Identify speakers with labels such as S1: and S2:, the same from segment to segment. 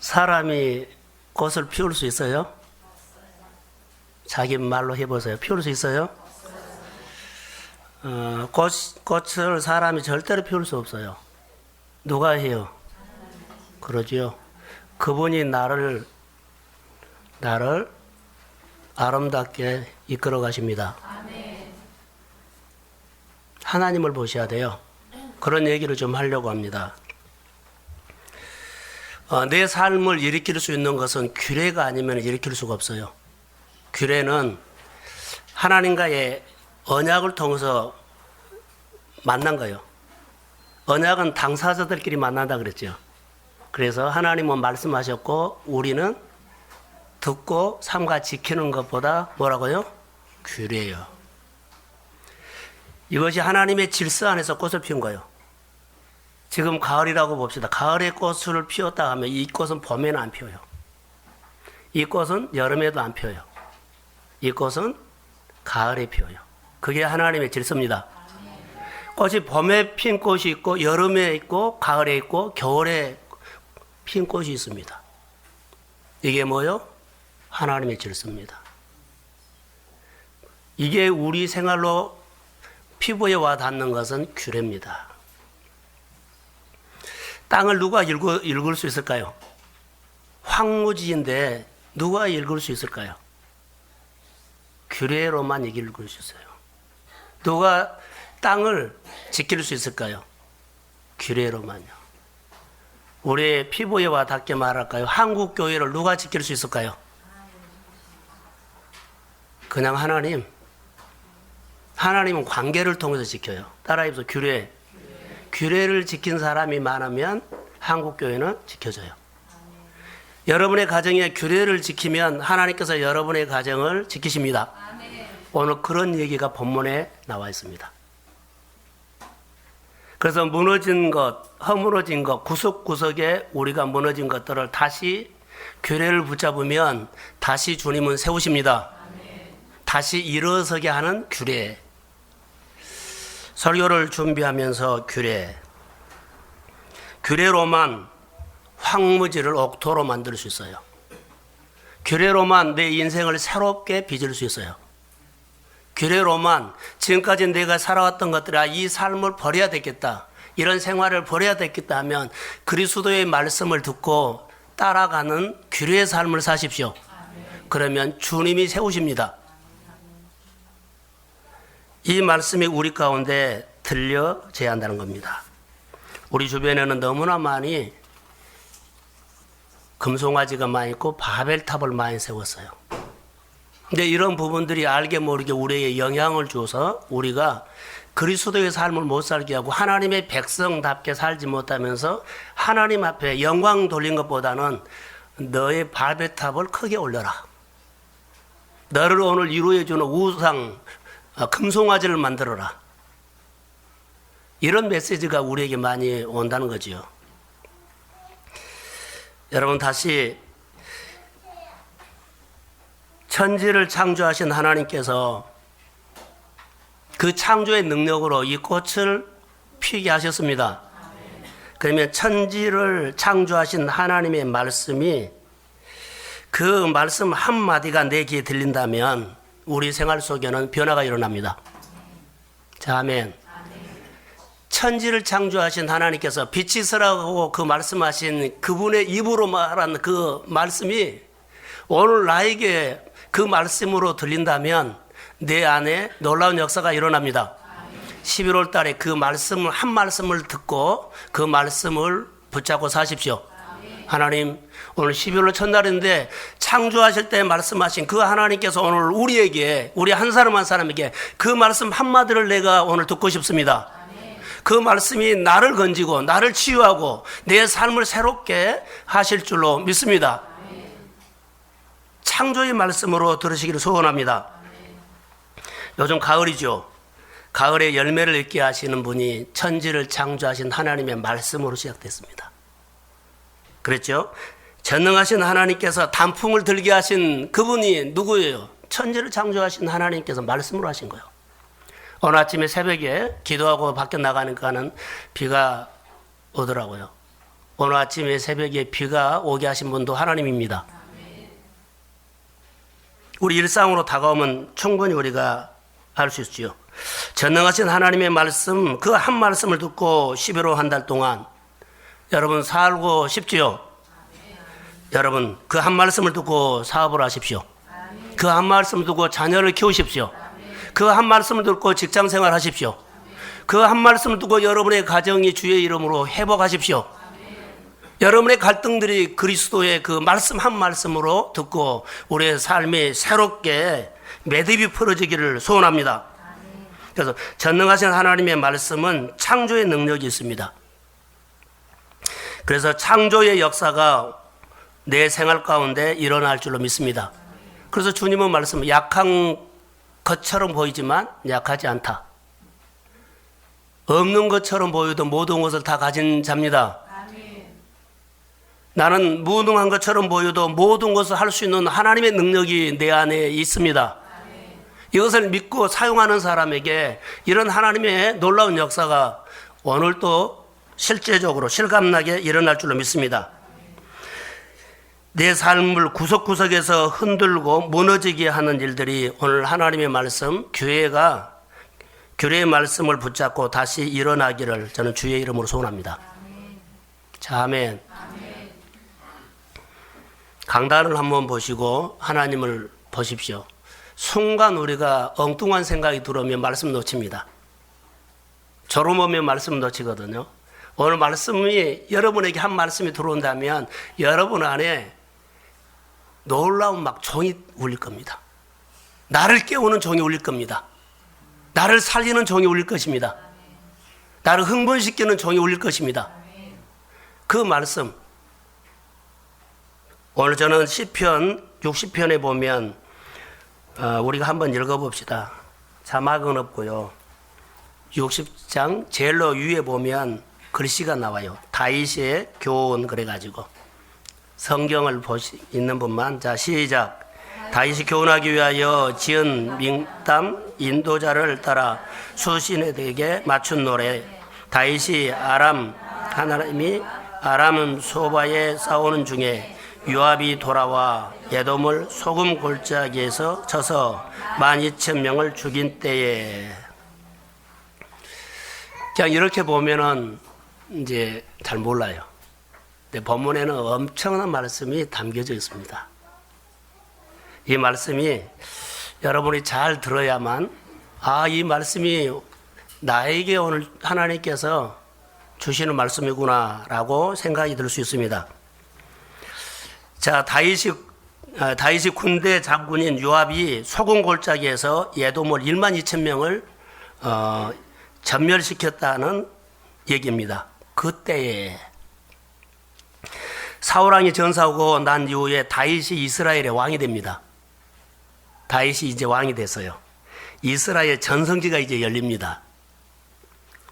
S1: 사람이 꽃을 피울 수 있어요? 자기 말로 해보세요. 피울 수 있어요? 꽃을 사람이 절대로 피울 수 없어요. 누가 해요? 그러지요. 그분이 나를 아름답게 이끌어 가십니다. 하나님을 보셔야 돼요. 그런 얘기를 좀 하려고 합니다. 내 삶을 일으킬 수 있는 것은 규례가 아니면 일으킬 수가 없어요. 규례는 하나님과의 언약을 통해서 만난 거예요. 언약은 당사자들끼리 만난다 그랬죠. 그래서 하나님은 말씀하셨고 우리는 듣고 삼가 지키는 것보다 뭐라고요? 규례예요. 이것이 하나님의 질서 안에서 꽃을 피운 거예요. 지금 가을이라고 봅시다. 가을에 꽃을 피웠다 하면 이 꽃은 봄에는 안 피워요. 이 꽃은 여름에도 안 피워요. 이 꽃은 가을에 피워요. 그게 하나님의 질서입니다. 꽃이 봄에 핀 꽃이 있고 여름에 있고 가을에 있고 겨울에 핀 꽃이 있습니다. 이게 뭐요? 하나님의 질서입니다. 이게 우리 생활로 피부에 와 닿는 것은 규례입니다. 땅을 누가 읽을 수 있을까요? 황무지인데 누가 읽을 수 있을까요? 규례로만 읽을 수 있어요. 누가 땅을 지킬 수 있을까요? 규례로만요. 우리의 피부에 와 닿게 말할까요? 한국 교회를 누가 지킬 수 있을까요? 그냥 하나님. 하나님은 관계를 통해서 지켜요. 따라해보세요. 규례. 규례를 지킨 사람이 많으면 한국 교회는 지켜져요. 여러분의 가정에 규례를 지키면 하나님께서 여러분의 가정을 지키십니다. 오늘 그런 얘기가 본문에 나와 있습니다. 그래서 무너진 것, 허물어진 것, 구석구석에 우리가 무너진 것들을 다시 규례를 붙잡으면 다시 주님은 세우십니다. 다시 일어서게 하는 규례. 설교를 준비하면서 규례로만 황무지를 옥토로 만들 수 있어요. 규례로만 내 인생을 새롭게 빚을 수 있어요. 규례로만 지금까지 내가 살아왔던 것들아 이 삶을 버려야 되겠다. 이런 생활을 버려야 되겠다 하면 그리스도의 말씀을 듣고 따라가는 규례의 삶을 사십시오. 그러면 주님이 세우십니다. 이 말씀이 우리 가운데 들려져야 한다는 겁니다. 우리 주변에는 너무나 많이 금송아지가 많이 있고 바벨탑을 많이 세웠어요. 근데 이런 부분들이 알게 모르게 우리에게 영향을 줘서 우리가 그리스도의 삶을 못 살게 하고 하나님의 백성답게 살지 못하면서 하나님 앞에 영광 돌린 것보다는 너의 바벨탑을 크게 올려라. 너를 오늘 이루어 주는 우상 금송아지를 만들어라. 이런 메시지가 우리에게 많이 온다는 거죠. 여러분 다시 천지를 창조하신 하나님께서 그 창조의 능력으로 이 꽃을 피게 하셨습니다. 그러면 천지를 창조하신 하나님의 말씀이 그 말씀 한마디가 내 귀에 들린다면 우리 생활 속에는 변화가 일어납니다. 자, 아멘. 천지를 창조하신 하나님께서 빛이 있으라고 그 말씀하신 그분의 입으로 말한 그 말씀이 오늘 나에게 그 말씀으로 들린다면 내 안에 놀라운 역사가 일어납니다. 11월 달에 그 말씀을 한 말씀을 듣고 그 말씀을 붙잡고 사십시오. 하나님 오늘 12월 첫날인데 창조하실 때 말씀하신 그 하나님께서 오늘 우리에게 우리 한 사람 한 사람에게 그 말씀 한마디를 내가 오늘 듣고 싶습니다. 그 말씀이 나를 건지고 나를 치유하고 내 삶을 새롭게 하실 줄로 믿습니다. 창조의 말씀으로 들으시기를 소원합니다. 요즘 가을이죠. 가을에 열매를 맺게 하시는 분이 천지를 창조하신 하나님의 말씀으로 시작됐습니다. 그랬죠? 전능하신 하나님께서 단풍을 들게 하신 그분이 누구예요? 천지를 창조하신 하나님께서 말씀으로 하신 거예요. 어느 아침에 새벽에 기도하고 밖에 나가니까는 비가 오더라고요. 오늘 아침에 새벽에 비가 오게 하신 분도 하나님입니다. 우리 일상으로 다가오면 충분히 우리가 알 수 있지요. 전능하신 하나님의 말씀, 그 한 말씀을 듣고 11호 한 달 동안 여러분 살고 싶지요? 여러분 그 한 말씀을 듣고 사업을 하십시오. 그 한 말씀을 듣고 자녀를 키우십시오. 그 한 말씀을 듣고 직장생활 하십시오. 그 한 말씀을 듣고 여러분의 가정이 주의 이름으로 회복하십시오. 여러분의 갈등들이 그리스도의 그 말씀 한 말씀으로 듣고 우리의 삶이 새롭게 매듭이 풀어지기를 소원합니다. 그래서 전능하신 하나님의 말씀은 창조의 능력이 있습니다. 그래서 창조의 역사가 내 생활 가운데 일어날 줄로 믿습니다. 그래서 주님은 말씀, 약한 것처럼 보이지만 약하지 않다. 없는 것처럼 보여도 모든 것을 다 가진 자입니다. 나는 무능한 것처럼 보여도 모든 것을 할 수 있는 하나님의 능력이 내 안에 있습니다. 이것을 믿고 사용하는 사람에게 이런 하나님의 놀라운 역사가 오늘도 실제적으로 실감나게 일어날 줄로 믿습니다. 내 삶을 구석구석에서 흔들고 무너지게 하는 일들이 오늘 하나님의 말씀, 교회의 말씀을 붙잡고 다시 일어나기를 저는 주의 이름으로 소원합니다. 자, 아멘. 강단을 한번 보시고 하나님을 보십시오. 순간 우리가 엉뚱한 생각이 들어오면 말씀 놓칩니다. 졸음 오면 말씀 놓치거든요. 오늘 말씀이 여러분에게 한 말씀이 들어온다면 여러분 안에 놀라운 막 종이 울릴 겁니다. 나를 깨우는 종이 울릴 겁니다. 나를 살리는 종이 울릴 것입니다. 나를 흥분시키는 종이 울릴 것입니다. 그 말씀, 오늘 저는 시편 60편에 보면 우리가 한번 읽어봅시다. 자막은 없고요. 60장 제일 위에 보면 글씨가 나와요. 다윗의 교훈 그래가지고 성경을 있는 분만 자 시작. 다윗이 교훈하기 위하여 지은 밍담 인도자를 따라 수신에게 맞춘 노래. 다윗이 하나님이 아람 소바에 싸우는 중에 요압이 돌아와 에돔을 소금 골짜기에서 쳐서 12,000명을 죽인 때에. 그냥 이렇게 보면은 이제 잘 몰라요. 근데 본문에는 엄청난 말씀이 담겨져 있습니다. 이 말씀이 여러분이 잘 들어야만 이 말씀이 나에게 오늘 하나님께서 주시는 말씀이구나라고 생각이 들 수 있습니다. 자, 다윗이 군대 장군인 요압이 소금 골짜기에서 에돔을 12,000명을 전멸시켰다는 얘기입니다. 그때에 사울왕이 전사하고 난 이후에 다윗이 이스라엘의 왕이 됩니다. 다윗이 이제 왕이 됐어요. 이스라엘 전성기가 이제 열립니다.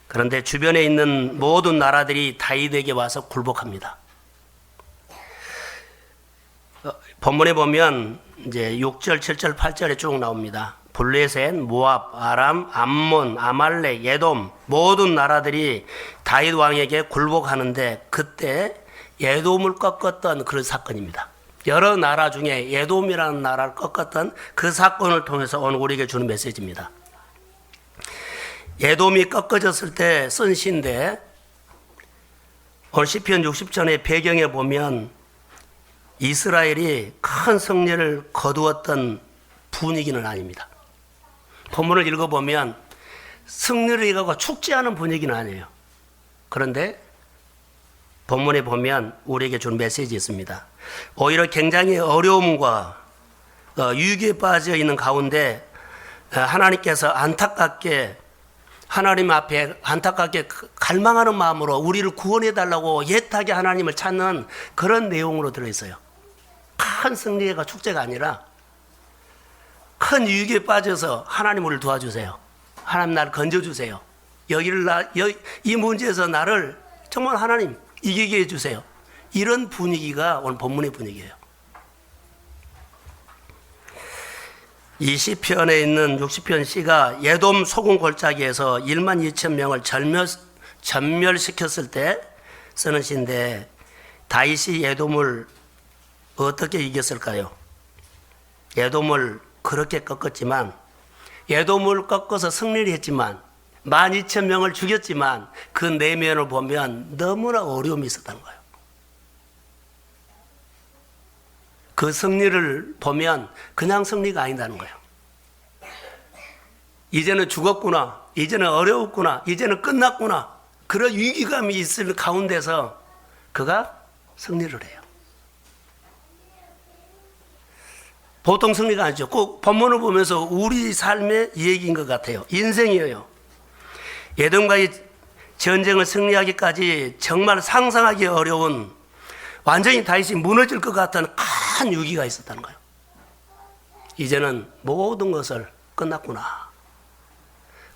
S1: 그런데 주변에 있는 모든 나라들이 다윗에게 와서 굴복합니다. 본문에 보면 이제 6절, 7절, 8절에 쭉 나옵니다. 블레셋, 모압, 아람, 암몬, 아말렉, 에돔 모든 나라들이 다윗 왕에게 굴복하는데 그때 에돔을 꺾었던 그런 사건입니다. 여러 나라 중에 에돔이라는 나라를 꺾었던 그 사건을 통해서 오늘 우리에게 주는 메시지입니다. 에돔이 꺾어졌을 때 쓴 시인데 오늘 시편 60편의 배경에 보면 이스라엘이 큰 승리를 거두었던 분위기는 아닙니다. 본문을 읽어보면 승리를 이루고 축제하는 분위기는 아니에요. 그런데 본문에 보면 우리에게 준 메시지 있습니다. 오히려 굉장히 어려움과 위기에 빠져 있는 가운데 하나님께서 하나님 앞에 안타깝게 갈망하는 마음으로 우리를 구원해 달라고 애타게 하나님을 찾는 그런 내용으로 들어있어요. 큰 승리가 축제가 아니라 큰 위기에 빠져서 하나님 우리를 도와주세요. 하나님 나를 건져주세요. 이 문제에서 나를 정말 하나님 이기게 해주세요. 이런 분위기가 오늘 본문의 분위기예요. 이 시편에 있는 60편 시가 에돔 소금 골짜기에서 12,000명을 전멸시켰을 때 쓰는 시인데 다윗이 에돔을 어떻게 이겼을까요? 에돔을 그렇게 꺾었지만, 에돔을 꺾어서 승리를 했지만 12,000명을 죽였지만 그 내면을 보면 너무나 어려움이 있었다는 거예요. 그 승리를 보면 그냥 승리가 아니다는 거예요. 이제는 죽었구나, 이제는 어려웠구나, 이제는 끝났구나, 그런 위기감이 있을 가운데서 그가 승리를 해요. 보통 승리가 아니죠. 꼭 본문을 보면서 우리 삶의 얘기인 것 같아요. 인생이에요. 에돔과의 전쟁을 승리하기까지 정말 상상하기 어려운, 완전히 다윗이 무너질 것 같은 큰 위기가 있었다는 거예요. 이제는 모든 것을 끝났구나.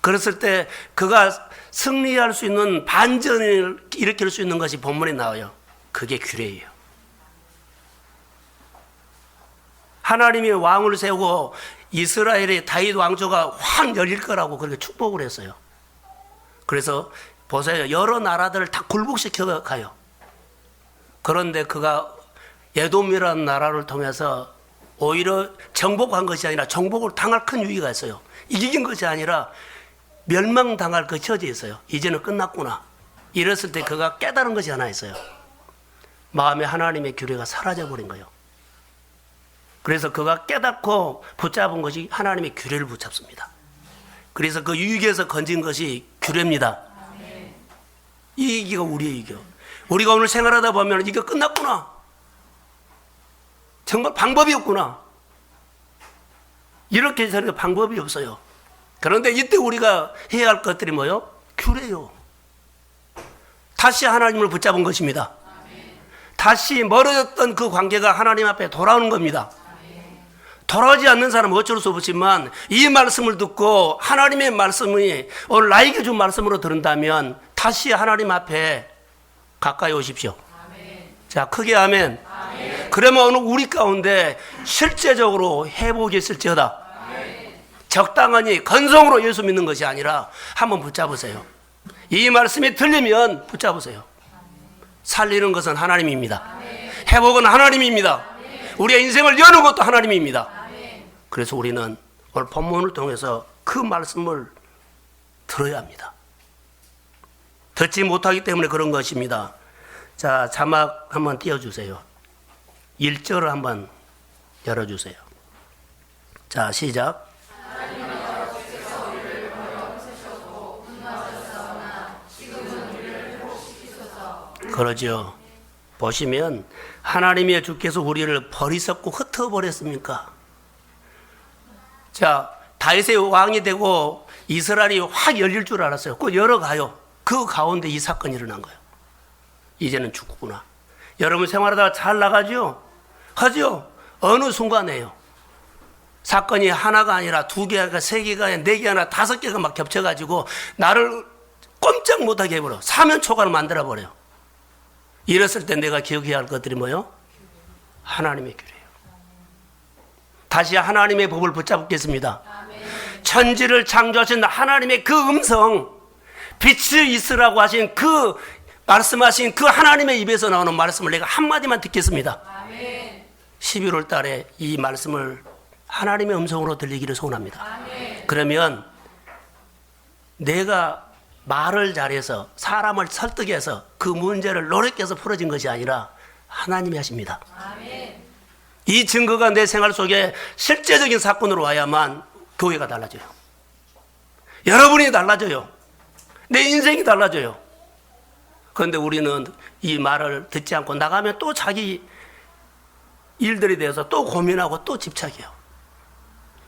S1: 그랬을 때 그가 승리할 수 있는, 반전을 일으킬 수 있는 것이 본문에 나와요. 그게 규례예요. 하나님이 왕을 세우고 이스라엘의 다윗 왕조가 확 열릴 거라고 그렇게 축복을 했어요. 그래서 보세요. 여러 나라들을 다 굴복시켜 가요. 그런데 그가 에돔이라는 나라를 통해서 오히려 정복한 것이 아니라 정복을 당할 큰 위기가 있어요. 이긴 것이 아니라 멸망당할 그 처지에 있어요. 이제는 끝났구나. 이랬을 때 그가 깨달은 것이 하나 있어요. 마음에 하나님의 규례가 사라져버린 거예요. 그래서 그가 깨닫고 붙잡은 것이 하나님의 규례를 붙잡습니다. 그래서 그 위기에서 건진 것이 규례입니다. 이 얘기가 우리의 얘기요. 우리가 오늘 생활하다 보면 이게 끝났구나, 정말 방법이 없구나, 이렇게 해서 방법이 없어요. 그런데 이때 우리가 해야 할 것들이 뭐요? 규례요. 다시 하나님을 붙잡은 것입니다. 다시 멀어졌던 그 관계가 하나님 앞에 돌아오는 겁니다. 돌아오지 않는 사람은 어쩔 수 없지만 이 말씀을 듣고 하나님의 말씀이 오늘 나에게 준 말씀으로 들은다면 다시 하나님 앞에 가까이 오십시오. 아멘. 자, 크게 아멘. 아멘. 그러면 오늘 우리 가운데 실제적으로 회복이 있을지어다. 아멘. 적당하니 건성으로 예수 믿는 것이 아니라 한번 붙잡으세요. 이 말씀이 들리면 붙잡으세요. 살리는 것은 하나님입니다. 아멘. 회복은 하나님입니다. 아멘. 우리의 인생을 여는 것도 하나님입니다. 아멘. 그래서 우리는 오늘 본문을 통해서 그 말씀을 들어야 합니다. 듣지 못하기 때문에 그런 것입니다. 자, 자막 한번 띄워주세요. 1절을 한번 열어주세요. 자, 시작. 그러죠. 보시면 하나님의 주께서 우리를 버리셨고 흩어버렸습니까? 자, 다윗의 왕이 되고 이스라엘이 확 열릴 줄 알았어요. 꼭 열어가요. 그 가운데 이 사건이 일어난 거예요. 이제는 죽구나. 여러분 생활하다가 잘 나가죠? 하죠? 어느 순간에요. 사건이 하나가 아니라 2개가, 3개가, 4개가, 5개가 막 겹쳐가지고 나를 꼼짝 못하게 해버려. 사면초가를 만들어버려요. 이랬을 때 내가 기억해야 할 것들이 뭐예요? 하나님의 규례예요. 다시 하나님의 법을 붙잡겠습니다. 천지를 창조하신 하나님의 그 음성, 빛이 있으라고 하신 그 말씀하신 그 하나님의 입에서 나오는 말씀을 내가 한마디만 듣겠습니다. 11월 달에 이 말씀을 하나님의 음성으로 들리기를 소원합니다. 그러면 내가 말을 잘해서 사람을 설득해서 그 문제를 노력해서 풀어진 것이 아니라 하나님이 하십니다. 이 증거가 내 생활 속에 실제적인 사건으로 와야만 교회가 달라져요. 여러분이 달라져요. 내 인생이 달라져요. 그런데 우리는 이 말을 듣지 않고 나가면 또 자기 일들에 대해서 또 고민하고 또 집착해요.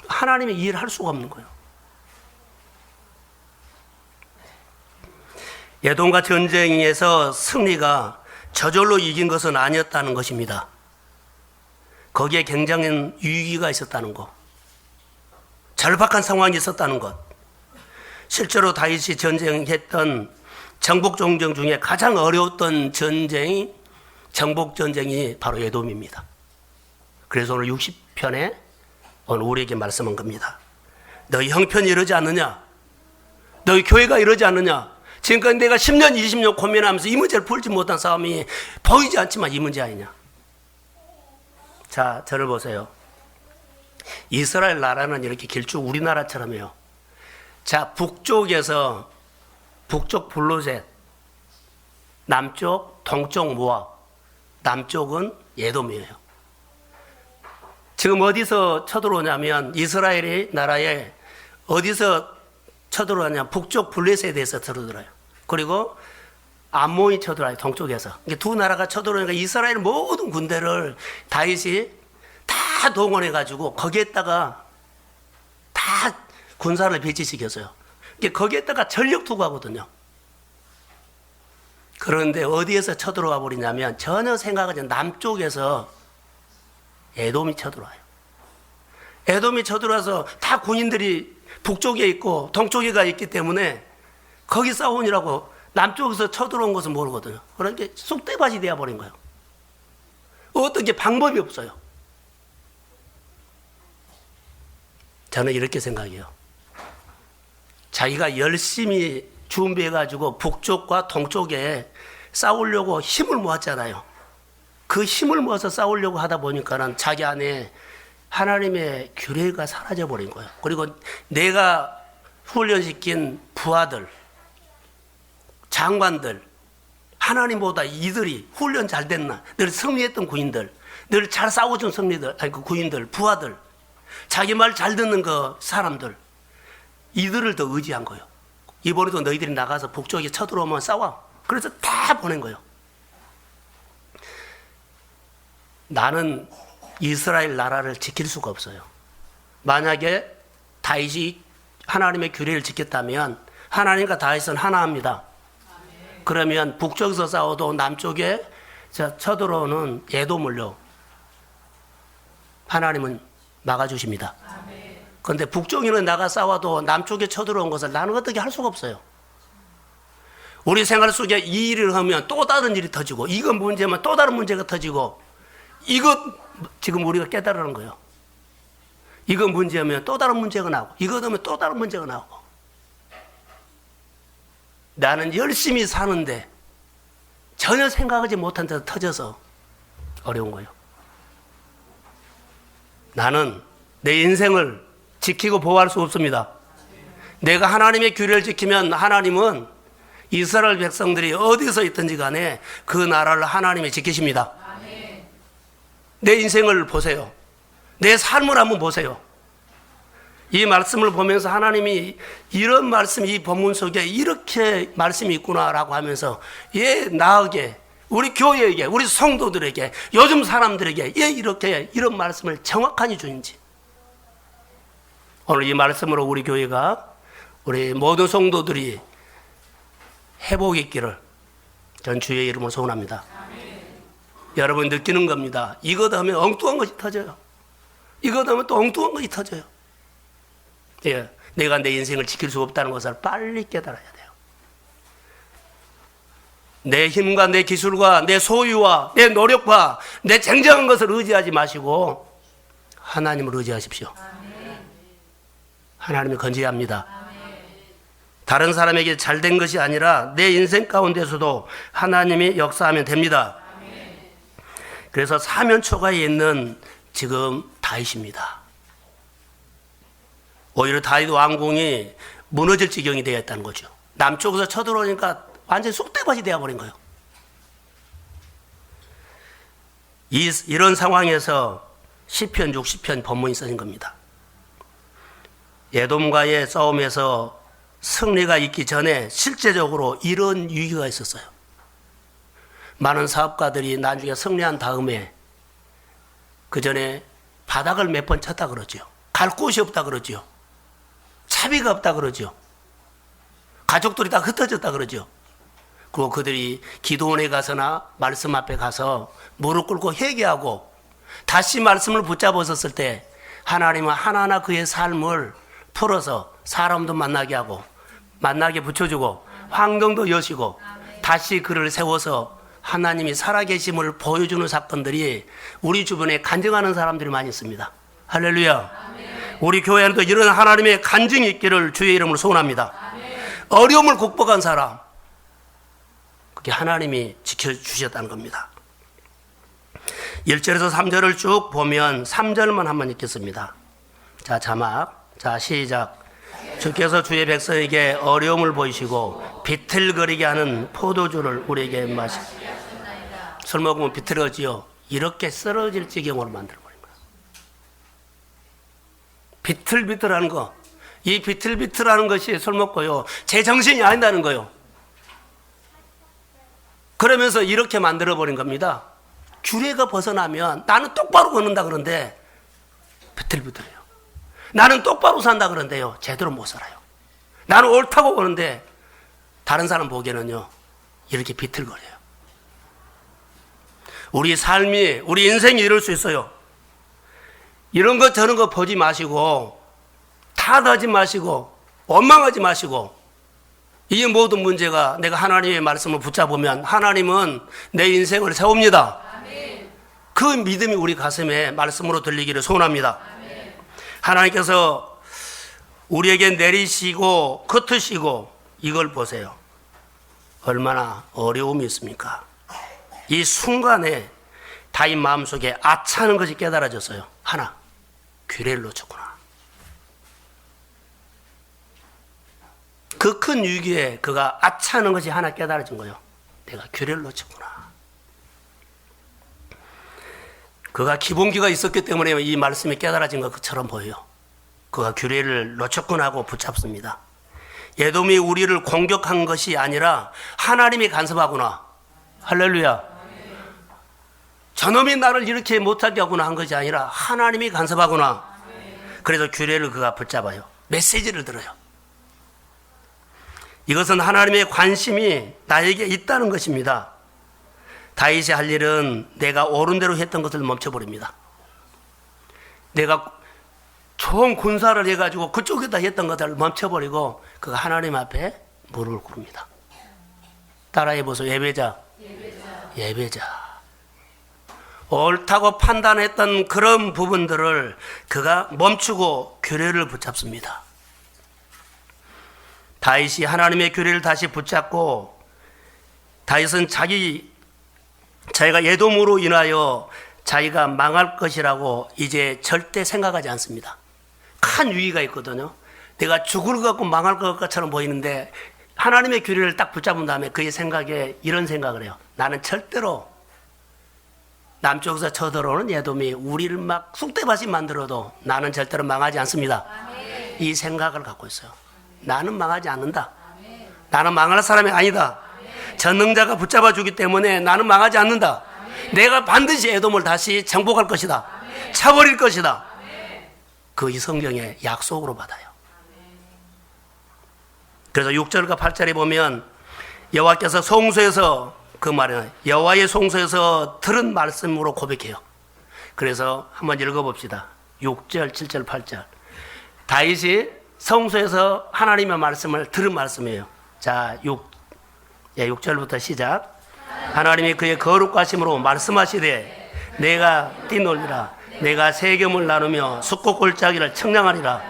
S1: 하나님의 일을 할 수가 없는 거예요. 에돔과 전쟁에서 승리가 저절로 이긴 것은 아니었다는 것입니다. 거기에 굉장한 위기가 있었다는 것, 절박한 상황이 있었다는 것. 실제로 다윗이 전쟁했던 정복 전쟁 중에 가장 어려웠던 전쟁이, 정복 전쟁이 바로 에돔입니다. 그래서 오늘 60편에 오늘 우리에게 말씀한 겁니다. 너희 형편이 이러지 않느냐? 너희 교회가 이러지 않느냐? 지금까지 내가 10년, 20년 고민하면서 이 문제를 풀지 못한 싸움이 보이지 않지만 이 문제 아니냐. 자, 저를 보세요. 이스라엘 나라는 이렇게 길쭉 우리나라처럼요. 자, 북쪽에서 북쪽 블루셋, 남쪽 동쪽 모압, 남쪽은 에돔이에요. 지금 어디서 쳐들어오냐면 이스라엘이 나라에 어디서 쳐들어오냐, 북쪽 블레셋에 대해서 쳐들어요. 그리고 암몬이 쳐들어요, 동쪽에서. 두 나라가 쳐들어오니까 이스라엘 모든 군대를 다윗이 다 동원해가지고 거기에다가 다 군사를 배치시켰어요. 거기에다가 전력 투구하거든요. 그런데 어디에서 쳐들어와 버리냐면 전혀 생각하지 않은 남쪽에서 에돔이 쳐들어와요. 에돔이 쳐들어와서 다 군인들이 북쪽에 있고 동쪽에가 있기 때문에 거기 싸우느라고 남쪽에서 쳐들어온 것은 모르거든요. 그러니까 쑥대밭이 되어버린 거예요. 어떤 게 방법이 없어요. 저는 이렇게 생각해요. 자기가 열심히 준비해가지고 북쪽과 동쪽에 싸우려고 힘을 모았잖아요. 그 힘을 모아서 싸우려고 하다 보니까는 자기 안에 하나님의 규례가 사라져 버린 거예요. 그리고 내가 훈련시킨 부하들, 장관들, 하나님보다 이들이 훈련 잘 됐나, 늘 승리했던 군인들, 늘 잘 싸워준 승리들, 아니 그 군인들, 부하들, 자기 말 잘 듣는 그 사람들, 이들을 더 의지한 거예요. 이번에도 너희들이 나가서 북쪽에 쳐들어오면 싸워. 그래서 다 보낸 거예요. 나는 이스라엘 나라를 지킬 수가 없어요. 만약에 다윗이 하나님의 규례를 지켰다면 하나님과 다윗은 하나입니다. 그러면 북쪽에서 싸워도 남쪽에 쳐들어오는 에돔을요, 하나님은 막아주십니다. 그런데 북쪽에는 나가 싸워도 남쪽에 쳐들어온 것을 나는 어떻게 할 수가 없어요. 우리 생활 속에 이 일을 하면 또 다른 일이 터지고, 이건 문제면 또 다른 문제가 터지고, 이것 지금 우리가 깨달으는 거예요. 이건 문제면 또 다른 문제가 나오고, 이것 하면 또 다른 문제가 나오고. 나는 열심히 사는데 전혀 생각하지 못한 데서 터져서 어려운 거예요. 나는 내 인생을 지키고 보호할 수 없습니다. 내가 하나님의 규례를 지키면 하나님은 이스라엘 백성들이 어디서 있든지 간에 그 나라를 하나님이 지키십니다. 내 인생을 보세요. 내 삶을 한번 보세요. 이 말씀을 보면서 하나님이 이런 말씀, 이 본문 속에 이렇게 말씀이 있구나라고 하면서 나에게, 우리 교회에게, 우리 성도들에게, 요즘 사람들에게 이렇게 이런 말씀을 정확하게 주는지, 오늘 이 말씀으로 우리 교회가, 우리 모든 성도들이 회복이 있기를 전 주의 이름으로 소원합니다. 여러분 느끼는 겁니다. 이것 하면 엉뚱한 것이 터져요. 이것 하면 또 엉뚱한 것이 터져요. 예, 내가 내 인생을 지킬 수 없다는 것을 빨리 깨달아야 돼요. 내 힘과 내 기술과 내 소유와 내 노력과 내 쟁쟁한 것을 의지하지 마시고 하나님을 의지하십시오. 하나님을 건져야 합니다. 다른 사람에게 잘된 것이 아니라 내 인생 가운데서도 하나님이 역사하면 됩니다. 그래서 사면 초가에 있는 지금 다윗입니다. 오히려 다윗 왕궁이 무너질 지경이 되었다는 거죠. 남쪽에서 쳐들어오니까 완전히 쑥대밭이 되어버린 거예요. 이런 상황에서 시편 60편 본문이 써진 겁니다. 에돔과의 싸움에서 승리가 있기 전에 실제적으로 이런 위기가 있었어요. 많은 사업가들이 나중에 승리한 다음에 그 전에 바닥을 몇 번 쳤다 그러죠. 갈 곳이 없다 그러죠. 차비가 없다 그러죠. 가족들이 다 흩어졌다 그러죠. 그리고 그들이 기도원에 가서나 말씀 앞에 가서 무릎 꿇고 회개하고 다시 말씀을 붙잡았을 때 하나님은 하나하나 그의 삶을 풀어서 사람도 만나게 하고 만나게 붙여주고 환경도 여시고 다시 그를 세워서 하나님이 살아계심을 보여주는 사건들이 우리 주변에 간증하는 사람들이 많이 있습니다. 할렐루야. 우리 교회에도 이런 하나님의 간증이 있기를 주의 이름으로 소원합니다. 어려움을 극복한 사람, 그게 하나님이 지켜주셨다는 겁니다. 1절에서 3절을 쭉 보면 3절만 한번 읽겠습니다. 자, 자막. 자, 시작. 주께서 주의 백성에게 어려움을 보이시고 비틀거리게 하는 포도주를 우리에게 마시고. 술 먹으면 비틀어지요. 이렇게 쓰러질 지경으로 만들어버린 거예요. 비틀비틀하는 거. 이 비틀비틀하는 것이 술 먹고요. 제 정신이 아니다는 거예요. 그러면서 이렇게 만들어버린 겁니다. 규례가 벗어나면 나는 똑바로 걷는다 그러는데 비틀비틀해요. 나는 똑바로 산다 그러는데요. 제대로 못 살아요. 나는 옳다고 보는데 다른 사람 보기에는요. 이렇게 비틀거려요. 우리 삶이, 우리 인생이 이럴 수 있어요. 이런 거 저런 거 보지 마시고 탓하지 마시고 원망하지 마시고 이 모든 문제가 내가 하나님의 말씀을 붙잡으면 하나님은 내 인생을 세웁니다. 아멘. 그 믿음이 우리 가슴에 말씀으로 들리기를 소원합니다. 아멘. 하나님께서 우리에게 내리시고 흩으시고 이걸 보세요. 얼마나 어려움이 있습니까? 이 순간에 다윗 마음속에 아차하는 것이 깨달아졌어요. 하나, 규례를 놓쳤구나. 그 큰 위기에 그가 아차하는 것이 하나 깨달아진 거예요. 내가 규례를 놓쳤구나. 그가 기본기가 있었기 때문에 이 말씀이 깨달아진 것처럼 보여요. 그가 규례를 놓쳤구나 하고 붙잡습니다. 에돔이 우리를 공격한 것이 아니라 하나님이 간섭하구나. 할렐루야. 저놈이 나를 이렇게 못하게 하구나 한 것이 아니라 하나님이 간섭하구나. 그래서 규례를 그가 붙잡아요. 메시지를 들어요. 이것은 하나님의 관심이 나에게 있다는 것입니다. 다윗이 할 일은 내가 옳은 대로 했던 것을 멈춰버립니다. 내가 좋은 군사를 해가지고 그쪽에다 했던 것을 멈춰버리고 그가 하나님 앞에 무릎을 꿇습니다. 따라해보세요. 예배자. 옳다고 판단했던 그런 부분들을 그가 멈추고 규례를 붙잡습니다. 다윗이 하나님의 규례를 다시 붙잡고 다윗은 자기가 에돔으로 인하여 자기가 망할 것이라고 이제 절대 생각하지 않습니다. 큰 위기가 있거든요. 내가 죽을 것 같고 망할 것처럼 보이는데 하나님의 규례를 딱 붙잡은 다음에 그의 생각에 이런 생각을 해요. 나는 절대로 남쪽에서 쳐들어오는 에돔이 우리를 막 쑥대밭이 만들어도 나는 절대로 망하지 않습니다. 아멘. 이 생각을 갖고 있어요. 나는 망하지 않는다. 아멘. 나는 망할 사람이 아니다. 아멘. 전능자가 붙잡아 주기 때문에 나는 망하지 않는다. 아멘. 내가 반드시 에돔을 다시 정복할 것이다. 아멘. 차버릴 것이다. 그 이 성경의 약속으로 받아요. 아멘. 그래서 6절과 8절에 보면 여호와께서 성소에서 그 말은 여호와의 성소에서 들은 말씀으로 고백해요. 그래서 한번 읽어봅시다. 6절, 7절, 8절. 다윗이 성소에서 하나님의 말씀을 들은 말씀이에요. 자, 6절부터 시작. 하나님이 그의 거룩하심으로 말씀하시되 내가 뛰놀리라. 내가 세겜을 나누며 숫꽃 골짜기를 청량하리라.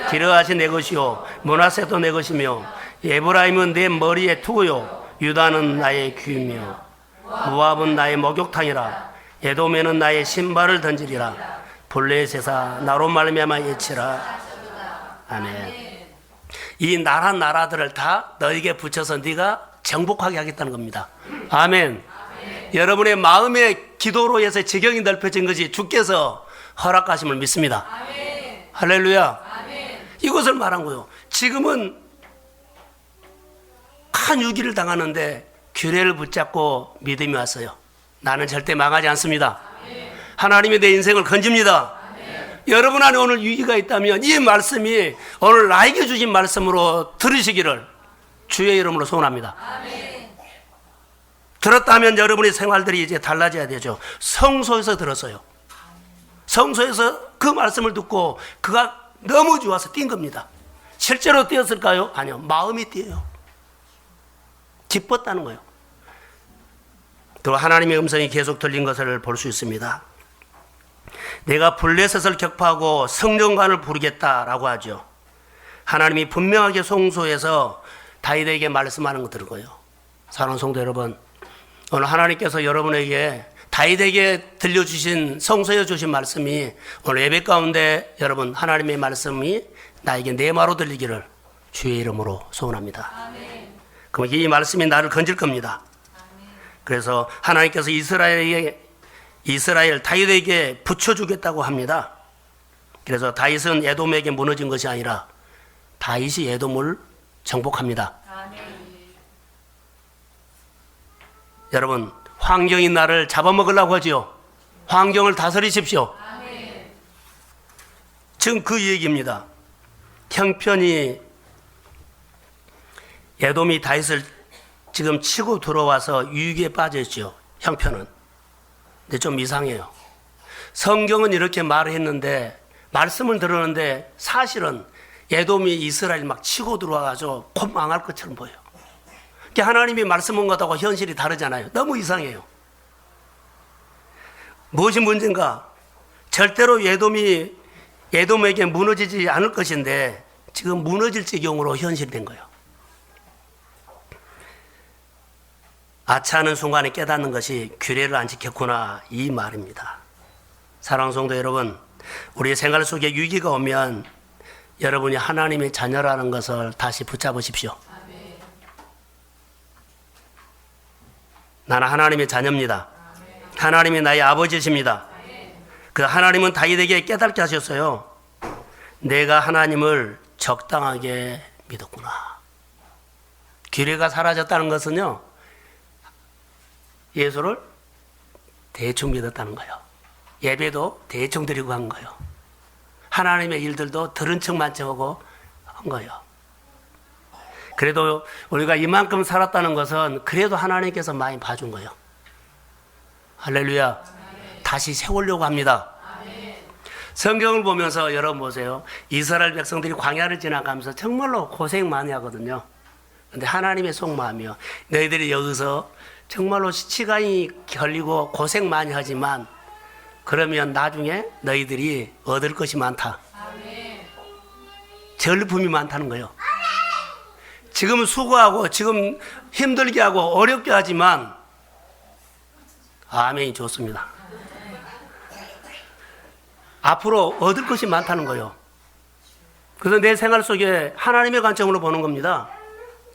S1: 기르앗이 내 것이요 므낫세도 내 것이며 에브라임은 내 머리에 투구요 유다는 나의 귀이며 모압은 나의 목욕탕이라. 에돔에는 나의 신발을 던지리라. 블레셋아 나로 말미암아 예치라. 아멘. 이 나라들을 다 너에게 붙여서 네가 정복하게 하겠다는 겁니다. 아멘. 여러분의 마음의 기도로 해서 지경이 넓혀진 것이 주께서 허락하심을 믿습니다. 아멘. 할렐루야. 아멘. 이것을 말한 거예요. 지금은 큰 위기를 당하는데 규례를 붙잡고 믿음이 왔어요. 나는 절대 망하지 않습니다. 아멘. 하나님이 내 인생을 건집니다. 아멘. 여러분 안에 오늘 위기가 있다면 이 말씀이 오늘 나에게 주신 말씀으로 들으시기를 주의 이름으로 소원합니다. 아멘. 들었다면 여러분의 생활들이 이제 달라져야 되죠. 성소에서 들었어요. 성소에서 그 말씀을 듣고 그가 너무 좋아서 뛴 겁니다. 실제로 뛰었을까요? 아니요. 마음이 뛰어요. 기뻤다는 거예요. 또 하나님의 음성이 계속 들린 것을 볼 수 있습니다. 내가 블레셋을 격파하고 성전관을 부르겠다라고 하죠. 하나님이 분명하게 성소에서 다윗에게 말씀하는 거 들고요. 사랑하는 성도 여러분, 오늘 하나님께서 여러분에게 다윗에게 들려주신 성서에 주신 말씀이 오늘 예배 가운데 여러분 하나님의 말씀이 나에게 내 마로 들리기를 주의 이름으로 소원합니다. 아멘. 그럼 이 말씀이 나를 건질 겁니다. 아멘. 그래서 하나님께서 이스라엘 다윗에게 붙여주겠다고 합니다. 그래서 다윗은 에돔에게 무너진 것이 아니라 다윗이 에돔을 정복합니다. 아멘. 여러분, 환경이 나를 잡아먹으려고 하지요. 환경을 다스리십시오. 아멘. 지금 그 얘기입니다. 형편이 에돔이 다윗을 지금 치고 들어와서 위기에 빠졌죠. 형편은. 근데 좀 이상해요. 성경은 이렇게 말했는데 말씀을 들었는데 사실은 에돔이 이스라엘 막 치고 들어와가지고 곧 망할 것처럼 보여요. 하나님이 말씀한 것하고 현실이 다르잖아요. 너무 이상해요. 무엇이 문제인가? 절대로 에돔에게 무너지지 않을 것인데 지금 무너질 지경으로 현실된 거예요. 아차하는 순간에 깨닫는 것이 규례를 안 지켰구나, 이 말입니다. 사랑하는 성도 여러분, 우리 생활 속에 위기가 오면 여러분이 하나님의 자녀라는 것을 다시 붙잡으십시오. 나는 하나님의 자녀입니다. 하나님이 나의 아버지십니다. 그 하나님은 다윗에게 깨닫게 하셨어요. 내가 하나님을 적당하게 믿었구나. 규례가 사라졌다는 것은요, 예수를 대충 믿었다는 거예요. 예배도 대충 드리고 간 거예요. 하나님의 일들도 들은 척만 하고 한 거예요. 그래도 우리가 이만큼 살았다는 것은 그래도 하나님께서 많이 봐준 거예요. 할렐루야. 아멘. 다시 세우려고 합니다. 아멘. 성경을 보면서 여러분 보세요. 이스라엘 백성들이 광야를 지나가면서 정말로 고생 많이 하거든요. 그런데 하나님의 속마음이요. 너희들이 여기서 정말로 시간이 걸리고 고생 많이 하지만 그러면 나중에 너희들이 얻을 것이 많다. 아멘. 전리품이 많다는 거예요. 지금 수고하고 지금 힘들게 하고 어렵게 하지만 아멘이 좋습니다. 앞으로 얻을 것이 많다는 거예요. 그래서 내 생활 속에 하나님의 관점으로 보는 겁니다.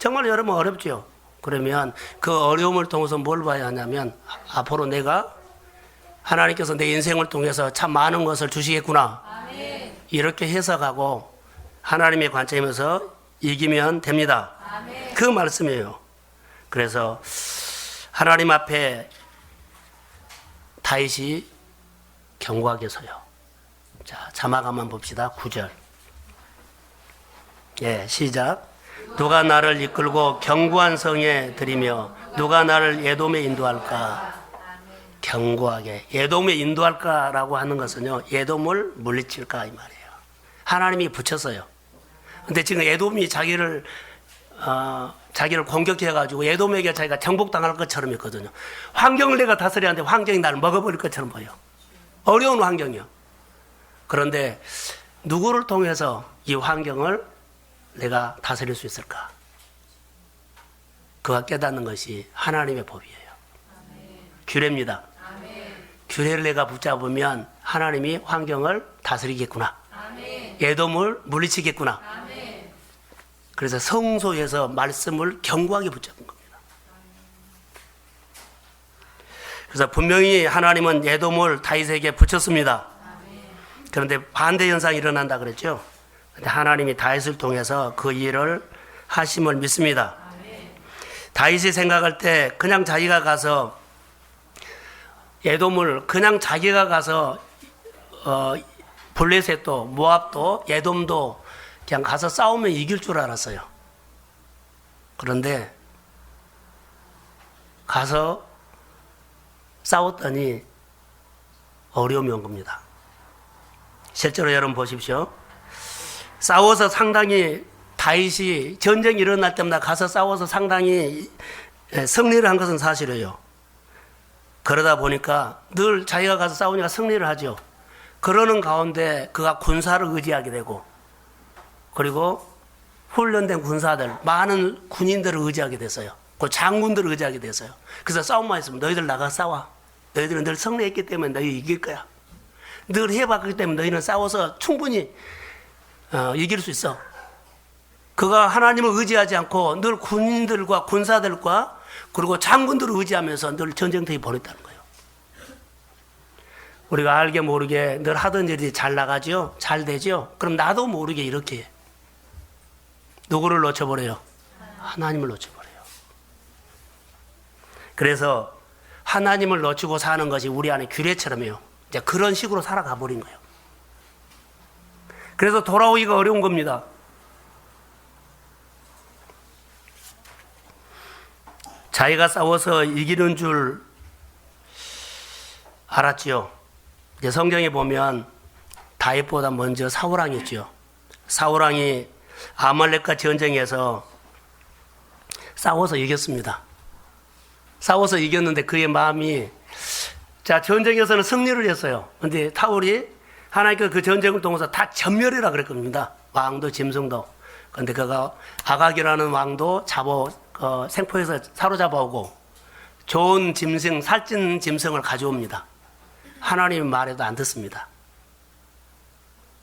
S1: 정말 여러분 어렵죠. 그러면 그 어려움을 통해서 뭘 봐야 하냐면 앞으로 내가 하나님께서 내 인생을 통해서 참 많은 것을 주시겠구나. 아멘. 이렇게 해석하고 하나님의 관점에서 이기면 됩니다. 아멘. 그 말씀이에요. 그래서 하나님 앞에 다윗이 견고하게 서요. 자, 자막 한번 봅시다. 9절. 예, 시작. 누가 나를 이끌고 견고한 성에 들이며 누가 나를 에돔에 인도할까? 견고하게. 에돔에 인도할까라고 하는 것은요, 에돔을 물리칠까 이 말이에요. 하나님이 붙였어요. 근데 지금 에돔이 자기를 공격해가지고 에돔에게 자기가 정복당할 것처럼 있거든요. 환경을 내가 다스려야 하는데 환경이 나를 먹어버릴 것처럼 보여. 어려운 환경이요. 그런데 누구를 통해서 이 환경을 내가 다스릴 수 있을까? 그가 깨닫는 것이 하나님의 법이에요. 규례입니다. 규례를 내가 붙잡으면 하나님이 환경을 다스리겠구나. 에돔을 물리치겠구나. 그래서 성소에서 말씀을 견고하게 붙잡은 겁니다. 그래서 분명히 하나님은 에돔을 다윗에게 붙였습니다. 그런데 반대 현상이 일어난다 그랬죠. 근데 하나님이 다윗을 통해서 그 일을 하심을 믿습니다. 다윗이 생각할 때 그냥 자기가 가서 에돔을 그냥 자기가 가서 블레셋도 모압도 에돔도 그냥 가서 싸우면 이길 줄 알았어요. 그런데 가서 싸웠더니 어려움이 온 겁니다. 실제로 여러분 보십시오. 싸워서 상당히 다윗이 전쟁이 일어날 때마다 가서 싸워서 상당히 승리를 한 것은 사실이에요. 그러다 보니까 늘 자기가 가서 싸우니까 승리를 하죠. 그러는 가운데 그가 군사를 의지하게 되고 그리고 훈련된 군사들, 많은 군인들을 의지하게 됐어요. 그 장군들을 의지하게 됐어요. 그래서 싸움만 했으면 너희들 나가 싸워. 너희들은 늘 승리했기 때문에 너희 이길 거야. 늘 해봤기 때문에 너희는 싸워서 충분히 이길 수 있어. 그가 하나님을 의지하지 않고 늘 군인들과 군사들과 그리고 장군들을 의지하면서 늘 전쟁터에 보냈다는 거예요. 우리가 알게 모르게 늘 하던 일이 잘 나가죠? 잘 되죠? 그럼 나도 모르게 이렇게 해. 누구를 놓쳐버려요? 하나님을 놓쳐버려요. 그래서 하나님을 놓치고 사는 것이 우리 안에 규례처럼요. 이제 그런 식으로 살아가 버린 거예요. 그래서 돌아오기가 어려운 겁니다. 자기가 싸워서 이기는 줄 알았지요. 이제 성경에 보면 다윗보다 먼저 사울왕이었죠. 사울왕이 아말렉과 전쟁에서 싸워서 이겼습니다. 싸워서 이겼는데 그의 마음이 자 전쟁에서는 승리를 했어요. 근데 사울이 하나님께서 그 전쟁을 통해서 다 전멸이라 그럴 겁니다. 왕도 짐승도. 근데 그가 아각이라는 왕도 생포해서 사로잡아오고 좋은 짐승, 살찐 짐승을 가져옵니다. 하나님의 말에도 안 듣습니다.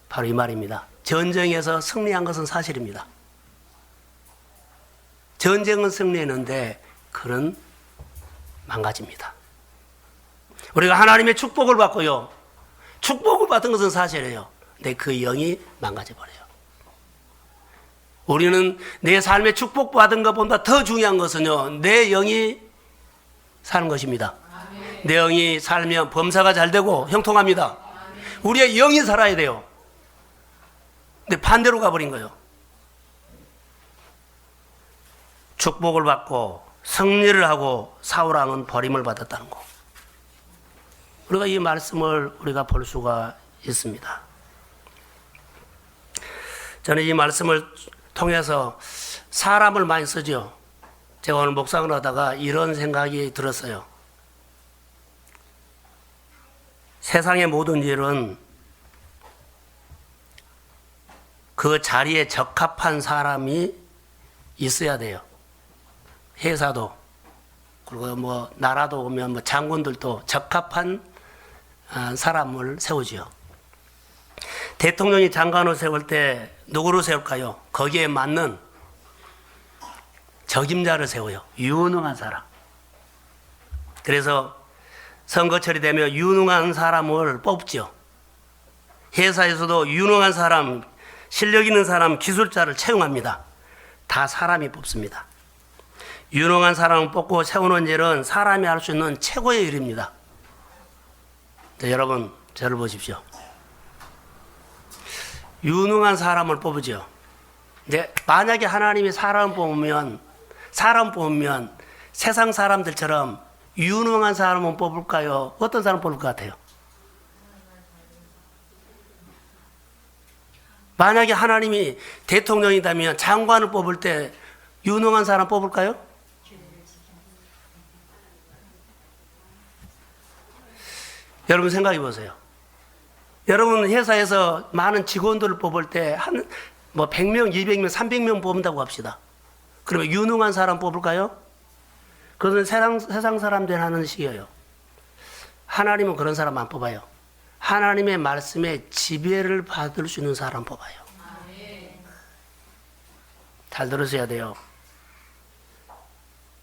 S1: 바로 이 말입니다. 전쟁에서 승리한 것은 사실입니다. 전쟁은 승리했는데 그는 망가집니다. 우리가 하나님의 축복을 받고요. 축복을 받은 것은 사실이에요. 근데 그 영이 망가져버려요. 우리는 내 삶에 축복받은 것보다 더 중요한 것은요. 내 영이 사는 것입니다. 내 영이 살면 범사가 잘 되고 형통합니다. 우리의 영이 살아야 돼요. 근데 반대로 가버린 거예요. 축복을 받고 승리를 하고 사울왕은 버림을 받았다는 거. 우리가 이 말씀을 우리가 볼 수가 있습니다. 저는 이 말씀을 통해서 사람을 많이 쓰죠. 제가 오늘 묵상을 하다가 이런 생각이 들었어요. 세상의 모든 일은 그 자리에 적합한 사람이 있어야 돼요. 회사도 그리고 나라도 오면 장군들도 적합한 사람을 세우지요. 대통령이 장관을 세울 때 누구를 세울까요? 거기에 맞는 적임자를 세워요. 유능한 사람. 그래서 선거철이 되면 유능한 사람을 뽑죠. 회사에서도 유능한 사람, 실력 있는 사람, 기술자를 채용합니다. 다 사람이 뽑습니다. 유능한 사람을 뽑고 세우는 일은 사람이 할 수 있는 최고의 일입니다. 자, 여러분 저를 보십시오. 유능한 사람을 뽑으죠. 근데 만약에 하나님이 사람 뽑으면 세상 사람들처럼 유능한 사람은 뽑을까요? 어떤 사람 뽑을 것 같아요? 만약에 하나님이 대통령이라면 장관을 뽑을 때 유능한 사람 뽑을까요? 여러분 생각해 보세요. 여러분 회사에서 많은 직원들을 뽑을 때 100명, 200명, 300명 뽑는다고 합시다. 그러면 유능한 사람 뽑을까요? 그것은 세상 사람들 하는 식이에요. 하나님은 그런 사람 안 뽑아요. 하나님의 말씀에 지배를 받을 수 있는 사람 뽑아요. 잘 들으셔야 돼요.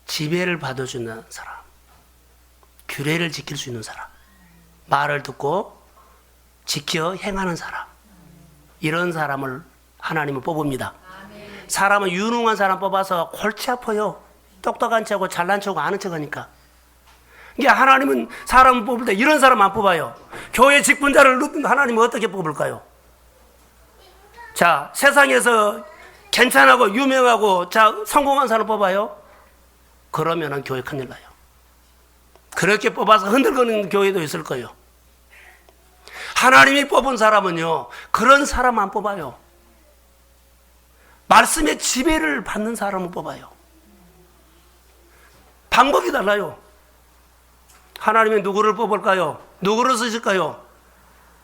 S1: 지배를 받을 수 있는 사람, 규례를 지킬 수 있는 사람, 말을 듣고 지켜 행하는 사람, 이런 사람을 하나님은 뽑습니다. 사람은 유능한 사람 뽑아서 골치 아파요. 똑똑한 척하고 잘난 척하고 아는 척하니까. 이게 하나님은 사람을 뽑을 때 이런 사람 안 뽑아요. 교회 직분자를 하나님은 어떻게 뽑을까요? 자, 세상에서 괜찮하고 유명하고 성공한 사람 뽑아요? 그러면은 교회 큰일 나요. 그렇게 뽑아서 흔들거리는 교회도 있을 거예요. 하나님이 뽑은 사람은요, 그런 사람 안 뽑아요. 말씀의 지배를 받는 사람을 뽑아요. 방법이 달라요. 하나님이 누구를 뽑을까요? 누구를 쓰실까요?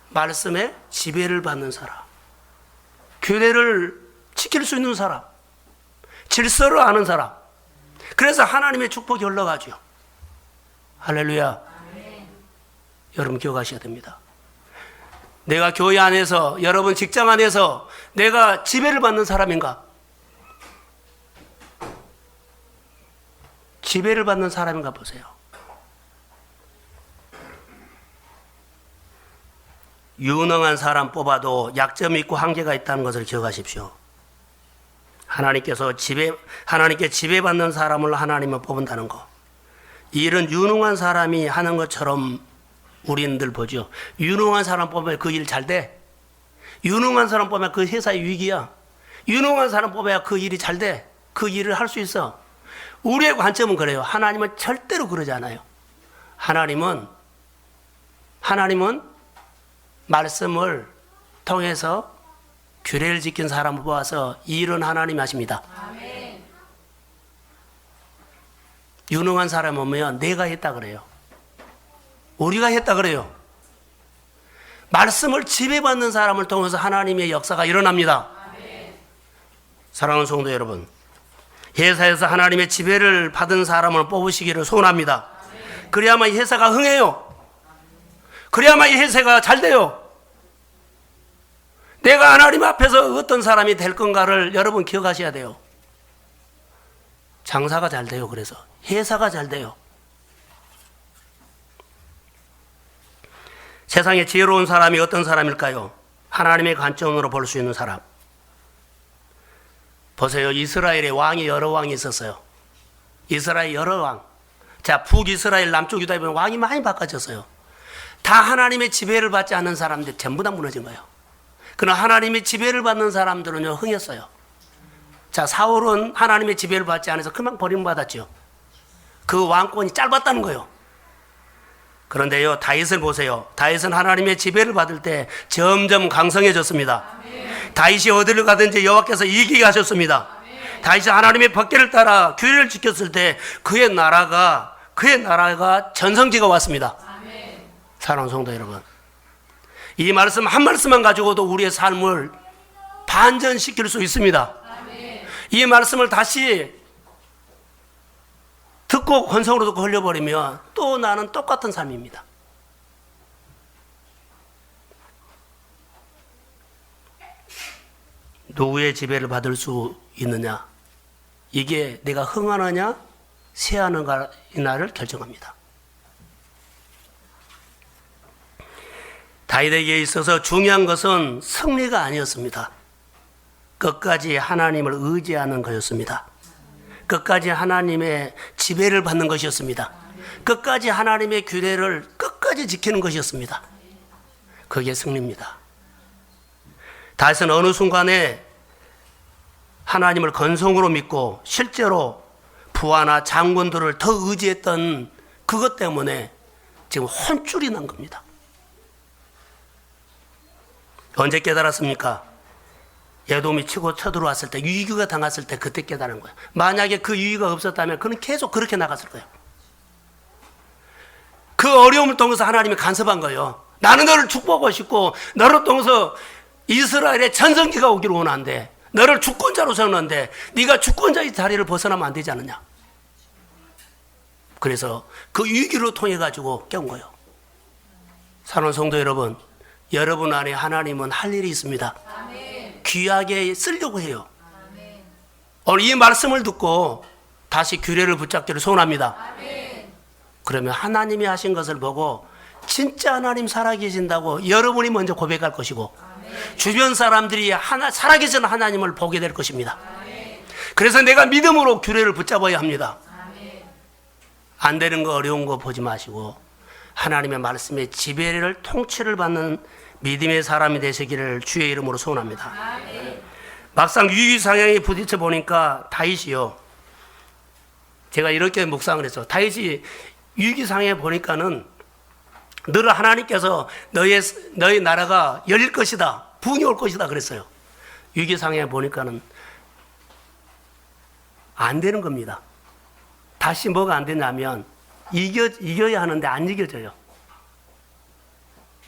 S1: 말씀의 지배를 받는 사람, 규례를 지킬 수 있는 사람, 질서를 아는 사람, 그래서 하나님의 축복이 흘러가죠. 할렐루야. 여러분 기억하셔야 됩니다. 내가 교회 안에서, 여러분 직장 안에서 내가 지배를 받는 사람인가? 지배를 받는 사람인가 보세요. 유능한 사람 뽑아도 약점이 있고 한계가 있다는 것을 기억하십시오. 하나님께 지배받는 사람을 하나님은 뽑은다는 거. 이 일은 유능한 사람이 하는 것처럼 우리는 늘 보죠. 유능한 사람 뽑으면 그 일 잘 돼. 유능한 사람 뽑으면 그 회사의 위기야. 유능한 사람 뽑아야 그 일이 잘 돼. 그 일을 할 수 있어. 우리의 관점은 그래요. 하나님은 절대로 그러지 않아요. 하나님은 말씀을 통해서 규례를 지킨 사람을 뽑아서 이 일은 하나님이 하십니다. 아멘. 유능한 사람 오면 내가 했다 그래요. 우리가 했다 그래요. 말씀을 지배받는 사람을 통해서 하나님의 역사가 일어납니다. 아멘. 사랑하는 성도 여러분, 회사에서 하나님의 지배를 받은 사람을 뽑으시기를 소원합니다. 아멘. 그래야만 이 회사가 흥해요. 그래야만 이 회사가 잘 돼요. 내가 하나님 앞에서 어떤 사람이 될 건가를 여러분 기억하셔야 돼요. 장사가 잘 돼요. 그래서 회사가 잘 돼요. 세상에 지혜로운 사람이 어떤 사람일까요? 하나님의 관점으로 볼 수 있는 사람. 보세요. 이스라엘에 왕이 여러 왕이 있었어요. 이스라엘 여러 왕. 자, 북이스라엘 남쪽 유다에 보면 왕이 많이 바꿔졌어요. 다 하나님의 지배를 받지 않는 사람들 전부 다 무너진 거예요. 그러나 하나님의 지배를 받는 사람들은요, 흥했어요. 자, 사울은 하나님의 지배를 받지 않아서 그만 버림받았죠. 그 왕권이 짧았다는 거예요. 그런데요, 다윗을 보세요. 다윗은 하나님의 지배를 받을 때 점점 강성해졌습니다. 아멘. 다윗이 어디를 가든지 여호와께서 이기게 하셨습니다. 아멘. 다윗이 하나님의 법궤를 따라 규례를 지켰을 때 그의 나라가 전성기가 왔습니다. 아멘. 사랑하는 성도 여러분, 이 말씀 한 말씀만 가지고도 우리의 삶을 반전시킬 수 있습니다. 아멘. 이 말씀을 다시 듣고 혼성으로 듣고 흘려버리면 또 나는 똑같은 삶입니다. 누구의 지배를 받을 수 있느냐? 이게 내가 흥하느냐 쇠하는가를 결정합니다. 다윗에게 있어서 중요한 것은 승리가 아니었습니다. 끝까지 하나님을 의지하는 것이었습니다. 끝까지 하나님의 지배를 받는 것이었습니다. 끝까지 하나님의 규례를 끝까지 지키는 것이었습니다. 그게 승리입니다. 다윗은 어느 순간에 하나님을 건성으로 믿고 실제로 부하나 장군들을 더 의지했던 그것 때문에 지금 혼쭐이 난 겁니다. 언제 깨달았습니까? 에돔이 치고 쳐들어왔을 때, 위기가 당했을 때 그때 깨달은 거예요. 만약에 그 위기가 없었다면 그는 계속 그렇게 나갔을 거예요. 그 어려움을 통해서 하나님이 간섭한 거예요. 나는 너를 축복하고 싶고 너를 통해서 이스라엘의 전성기가 오기를 원하는데, 너를 주권자로 세우는데 네가 주권자의 자리를 벗어나면 안 되지 않느냐. 그래서 그 위기로 통해 가지고 깨운 거예요. 사랑하는 성도 여러분, 여러분 안에 하나님은 할 일이 있습니다. 아멘. 귀하게 쓰려고 해요. 아멘. 오늘 이 말씀을 듣고 다시 규례를 붙잡기를 소원합니다. 아멘. 그러면 하나님이 하신 것을 보고 진짜 하나님 살아계신다고 여러분이 먼저 고백할 것이고, 아멘. 주변 사람들이 살아계신 하나님을 보게 될 것입니다. 아멘. 그래서 내가 믿음으로 규례를 붙잡아야 합니다. 아멘. 안 되는 거, 어려운 거 보지 마시고 하나님의 말씀에 지배를 통치를 받는 믿음의 사람이 되시기를 주의 이름으로 소원합니다. 아멘. 막상 위기상황에 부딪혀 보니까 다윗이요, 제가 이렇게 묵상을 했어. 다윗이 위기상황에 보니까는 늘 하나님께서 너의 나라가 열릴 것이다, 부흥이 올 것이다 그랬어요. 위기상황에 보니까는 안 되는 겁니다. 다시 뭐가 안 되냐면 이겨야 하는데 안 이겨져요.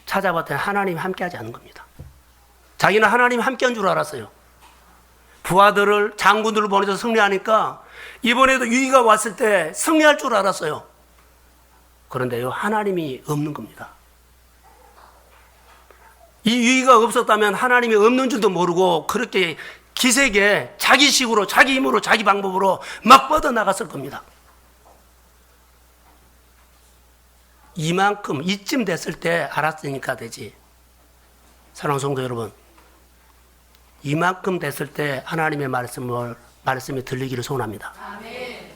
S1: 찾아봤더니 하나님이 함께하지 않은 겁니다. 자기는 하나님이 함께한 줄 알았어요. 부하들을 장군들을 보내서 승리하니까 이번에도 위기가 왔을 때 승리할 줄 알았어요. 그런데요, 하나님이 없는 겁니다. 이 위기가 없었다면 하나님이 없는 줄도 모르고 그렇게 기색에 자기 식으로 자기 힘으로 자기 방법으로 막 뻗어나갔을 겁니다. 이만큼 이쯤 됐을 때 알았으니까 되지. 사랑하는 성도 여러분, 이만큼 됐을 때 하나님의 말씀이 들리기를 소원합니다. 아멘.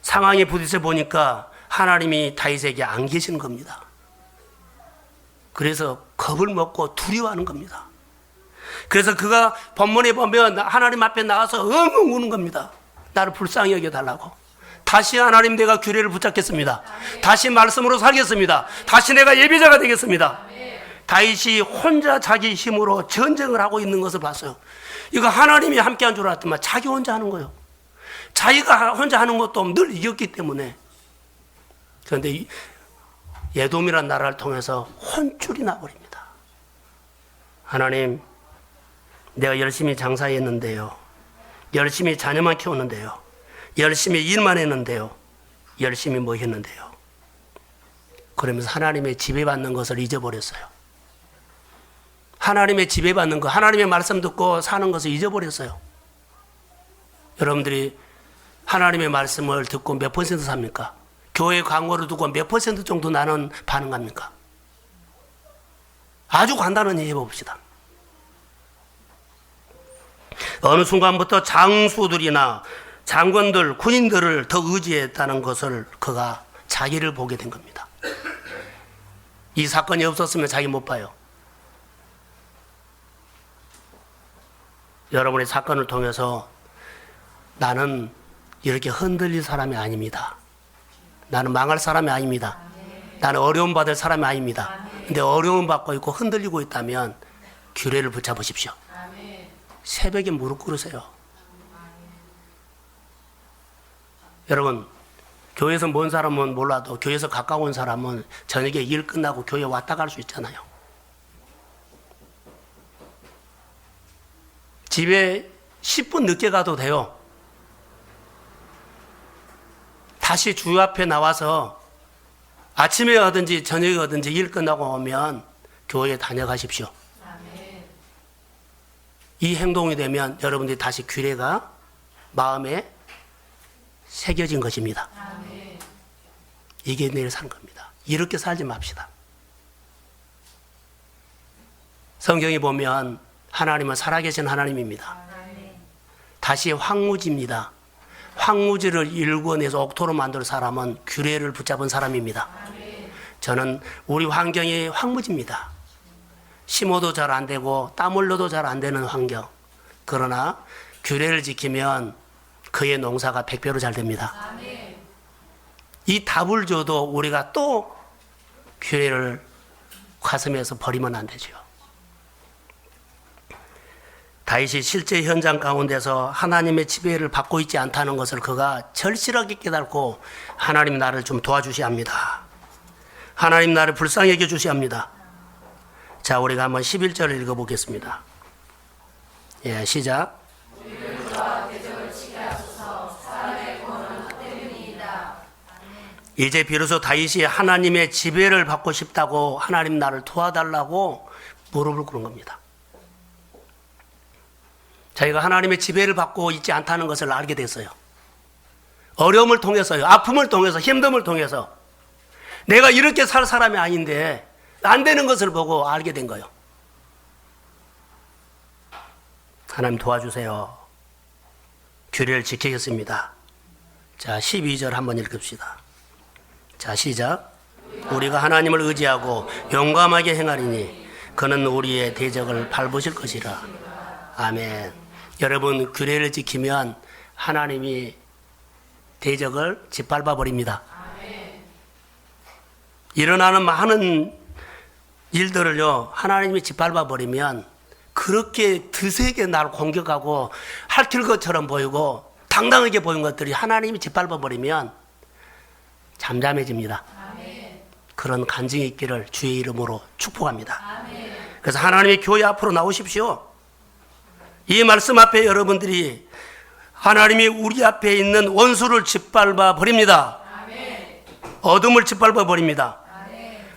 S1: 상황에 부딪혀 보니까 하나님이 다윗에게 안 계시는 겁니다. 그래서 겁을 먹고 두려워하는 겁니다. 그래서 그가 본문에 보면 하나님 앞에 나가서 엉엉 우는 겁니다. 나를 불쌍히 여겨달라고. 다시 하나님, 내가 규례를 붙잡겠습니다. 다시 말씀으로 살겠습니다. 다시 내가 예배자가 되겠습니다. 다윗이 혼자 자기 힘으로 전쟁을 하고 있는 것을 봤어요. 이거 하나님이 함께한 줄 알았더만 자기 혼자 하는 거예요. 자기가 혼자 하는 것도 늘 이겼기 때문에. 그런데 예돔이라는 나라를 통해서 혼쭐이 나버립니다. 하나님, 내가 열심히 장사했는데요, 열심히 자녀만 키웠는데요, 열심히 일만 했는데요, 열심히 뭐 했는데요. 그러면서 하나님의 지배받는 것을 잊어버렸어요. 하나님의 지배받는 것, 하나님의 말씀 듣고 사는 것을 잊어버렸어요. 여러분들이 하나님의 말씀을 듣고 몇 퍼센트 삽니까? 교회 광고를 듣고 몇 퍼센트 정도 나는 반응합니까? 아주 간단히 해봅시다. 어느 순간부터 장수들이나 장관들, 군인들을 더 의지했다는 것을 그가 자기를 보게 된 겁니다. 이 사건이 없었으면 자기 못 봐요. 여러분의 사건을 통해서 나는 이렇게 흔들릴 사람이 아닙니다. 나는 망할 사람이 아닙니다. 나는 어려움 받을 사람이 아닙니다. 근데 어려움 받고 있고 흔들리고 있다면 규례를 붙잡으십시오. 새벽에 무릎 꿇으세요. 여러분, 교회에서 먼 사람은 몰라도 교회에서 가까운 사람은 저녁에 일 끝나고 교회 왔다 갈 수 있잖아요. 집에 10분 늦게 가도 돼요. 다시 주 앞에 나와서 아침에 가든지 저녁에 가든지 일 끝나고 오면 교회에 다녀가십시오. 이 행동이 되면 여러분들이 다시 규례가 마음에 새겨진 것입니다. 이게 내일 산 겁니다. 이렇게 살지 맙시다. 성경에 보면 하나님은 살아계신 하나님입니다. 다시 황무지입니다. 황무지를 일궈내서 옥토로 만들 사람은 규례를 붙잡은 사람입니다. 저는 우리 환경이 황무지입니다. 심어도 잘 안 되고 땀 흘려도 잘 안 되는 환경. 그러나 규례를 지키면 그의 농사가 100배로 잘 됩니다. 이 답을 줘도 우리가 또 규례를 가슴에서 버리면 안 되죠. 다윗이 실제 현장 가운데서 하나님의 지배를 받고 있지 않다는 것을 그가 절실하게 깨닫고 하나님 나를 좀 도와주셔야 합니다. 하나님 나를 불쌍히 여겨주셔야 합니다. 자, 우리가 한번 11절을 읽어보겠습니다. 예, 시작. 이제 비로소 다윗이 하나님의 지배를 받고 싶다고 하나님 나를 도와달라고 무릎을 꿇은 겁니다. 자기가 하나님의 지배를 받고 있지 않다는 것을 알게 됐어요. 어려움을 통해서요, 아픔을 통해서, 힘듦을 통해서 내가 이렇게 살 사람이 아닌데 안 되는 것을 보고 알게 된 거예요. 하나님 도와주세요. 규례를 지키겠습니다. 자, 12절 한번 읽읍시다. 자, 시작. 우리가 하나님을 의지하고 용감하게 행하리니 그는 우리의 대적을 밟으실 것이라. 아멘. 여러분, 규례를 지키면 하나님이 대적을 짓밟아 버립니다. 일어나는 많은 일들을요, 하나님이 짓밟아 버리면 그렇게 드세게 날 공격하고 핥힐 것처럼 보이고 당당하게 보이는 것들이 하나님이 짓밟아 버리면 잠잠해집니다. 그런 간증이 있기를 주의 이름으로 축복합니다. 그래서 하나님의 교회 앞으로 나오십시오. 이 말씀 앞에 여러분들이 하나님이 우리 앞에 있는 원수를 짓밟아 버립니다. 어둠을 짓밟아 버립니다.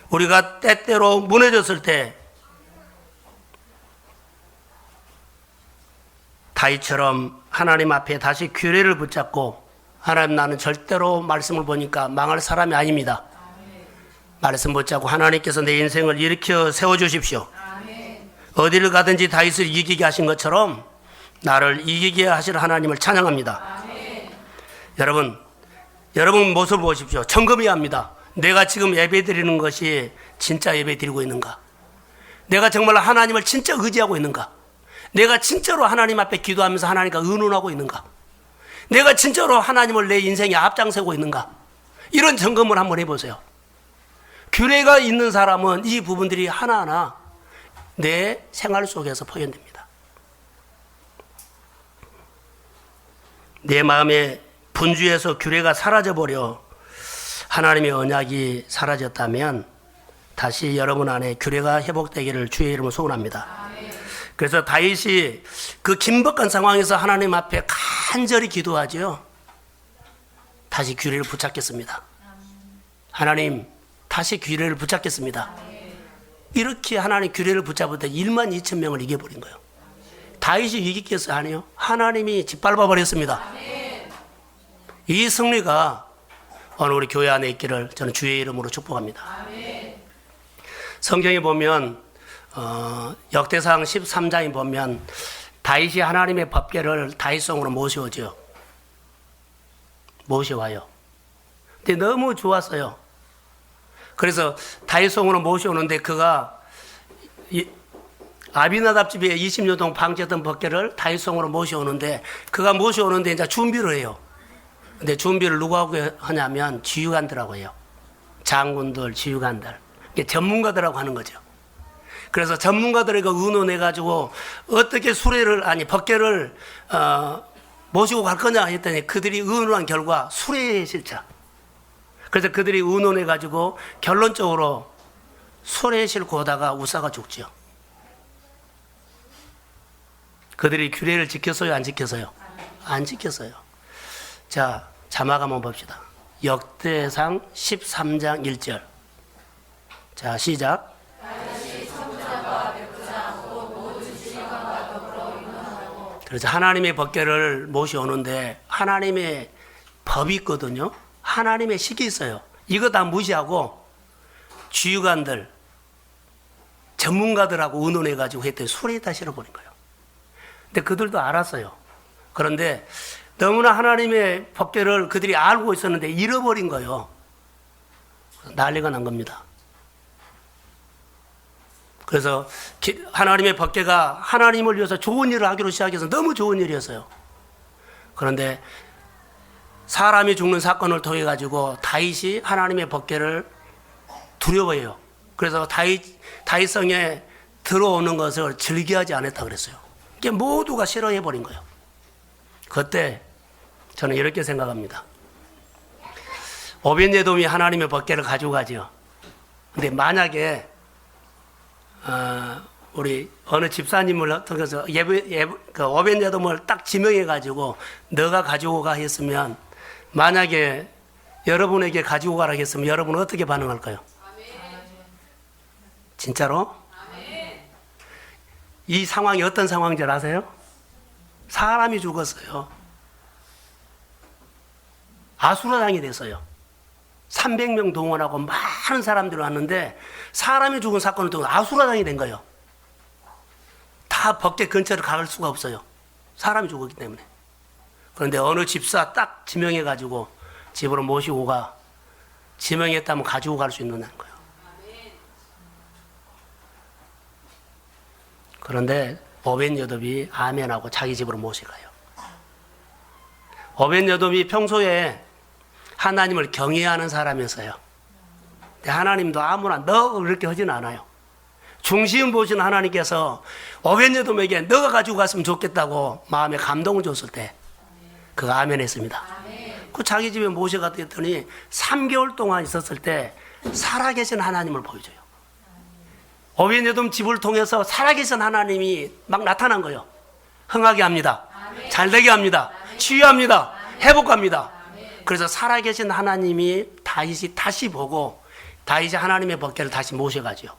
S1: 우리가 때때로 무너졌을 때 다윗처럼 하나님 앞에 다시 규례를 붙잡고, 하나님, 나는 절대로 말씀을 보니까 망할 사람이 아닙니다. 말씀 붙잡고 하나님께서 내 인생을 일으켜 세워주십시오. 어디를 가든지 다윗을 이기게 하신 것처럼 나를 이기게 하실 하나님을 찬양합니다. 여러분 모습을 보십시오. 점검해야 합니다. 내가 지금 예배 드리는 것이 진짜 예배 드리고 있는가? 내가 정말 하나님을 진짜 의지하고 있는가? 내가 진짜로 하나님 앞에 기도하면서 하나님과 의논하고 있는가? 내가 진짜로 하나님을 내 인생에 앞장서고 있는가? 이런 점검을 한번 해보세요. 규례가 있는 사람은 이 부분들이 하나하나 내 생활 속에서 표현됩니다. 내 마음의 분주에서 규례가 사라져버려 하나님의 언약이 사라졌다면 다시 여러분 안에 규례가 회복되기를 주의 이름으로 소원합니다. 그래서 다윗이 그 긴박한 상황에서 하나님 앞에 간절히 기도하죠. 다시 규례를 붙잡겠습니다. 하나님, 다시 규례를 붙잡겠습니다. 이렇게 하나님 규례를 붙잡을 때 1만 2천 명을 이겨버린 거예요. 다윗이 이기겠어요? 아니요. 하나님이 짓밟아 버렸습니다. 이 승리가 오늘 우리 교회 안에 있기를 저는 주의 이름으로 축복합니다. 성경에 보면 역대상 13장에 보면 다윗이 하나님의 법궤를 다윗성으로 모셔오죠. 모셔와요. 근데 너무 좋았어요. 그래서 다윗성으로 모셔오는데 그가 아비나답 집에 20년 동안 방치했던 법궤를 다윗성으로 모셔오는데 그가 모셔오는데 이제 준비를 해요. 근데 준비를 누가 하고 하냐면 지휘관들하고 해요. 장군들, 지휘관들. 이게 전문가들하고 하는 거죠. 그래서 전문가들에게 의논해가지고 어떻게 법궤를 모시고 갈 거냐 했더니 그들이 의논한 결과 수레에 실자. 그래서 그들이 의논해가지고 결론적으로 수레에 싣고 오다가 우사가 죽죠. 그들이 규례를 지켰어요, 안 지켰어요? 안 지켰어요. 자, 자막 한번 봅시다. 역대상 13장 1절. 자, 시작. 그래서 하나님의 법궤를 모셔오는데 하나님의 법이 있거든요. 하나님의 식이 있어요. 이거 다 무시하고 지휘관들, 전문가들하고 의논해가지고 했더니 수레에다 실어버린 거예요. 근데 그들도 알았어요. 그런데 너무나 하나님의 법궤를 그들이 알고 있었는데 잃어버린 거예요. 난리가 난 겁니다. 그래서 하나님의 법궤가 하나님을 위해서 좋은 일을 하기로 시작해서 너무 좋은 일이었어요. 그런데 사람이 죽는 사건을 통해 가지고 다윗이 하나님의 법궤를 두려워해요. 그래서 다윗성에 들어오는 것을 즐겨하지 않았다 그랬어요. 이게 모두가 싫어해 버린 거예요. 그때 저는 이렇게 생각합니다. 오벳에돔이 하나님의 법궤를 가지고 가죠. 근데 만약에 우리 어느 집사님을 통해서 오벳에돔을 딱 지명해 가지고 너가 가지고 가 했으면, 만약에 여러분에게 가지고 가라 했으면 여러분은 어떻게 반응할까요? 진짜로? 이 상황이 어떤 상황인지 아세요? 사람이 죽었어요. 아수라장이 됐어요. 300명 동원하고 많은 사람들이 왔는데 사람이 죽은 사건을 통해 아수라장이 된 거예요. 다 법궤 근처를 갈 수가 없어요. 사람이 죽었기 때문에. 그런데 어느 집사 딱 지명해가지고 집으로 모시고 지명했다면 가지고 갈 수 있는 거예요. 그런데 오벳에돔이 아멘하고 자기 집으로 모셔가요. 오벳에돔이 평소에 하나님을 경외하는 사람이었어요. 근데 하나님도 아무나 너 그렇게 하지는 않아요. 중심 보시는 하나님께서 오벳에돔에게 너가 가지고 갔으면 좋겠다고 마음에 감동을 줬을 때 그가 아멘 했습니다. 그 자기 집에 모셔갔더니 3개월 동안 있었을 때 살아계신 하나님을 보여줘요. 오벤에돔 집을 통해서 살아계신 하나님이 막 나타난 거예요. 흥하게 합니다. 잘되게 합니다. 치유합니다. 회복합니다. 그래서 살아계신 하나님이 다윗이 다시 보고 다윗이 하나님의 법궤를 다시 모셔가죠.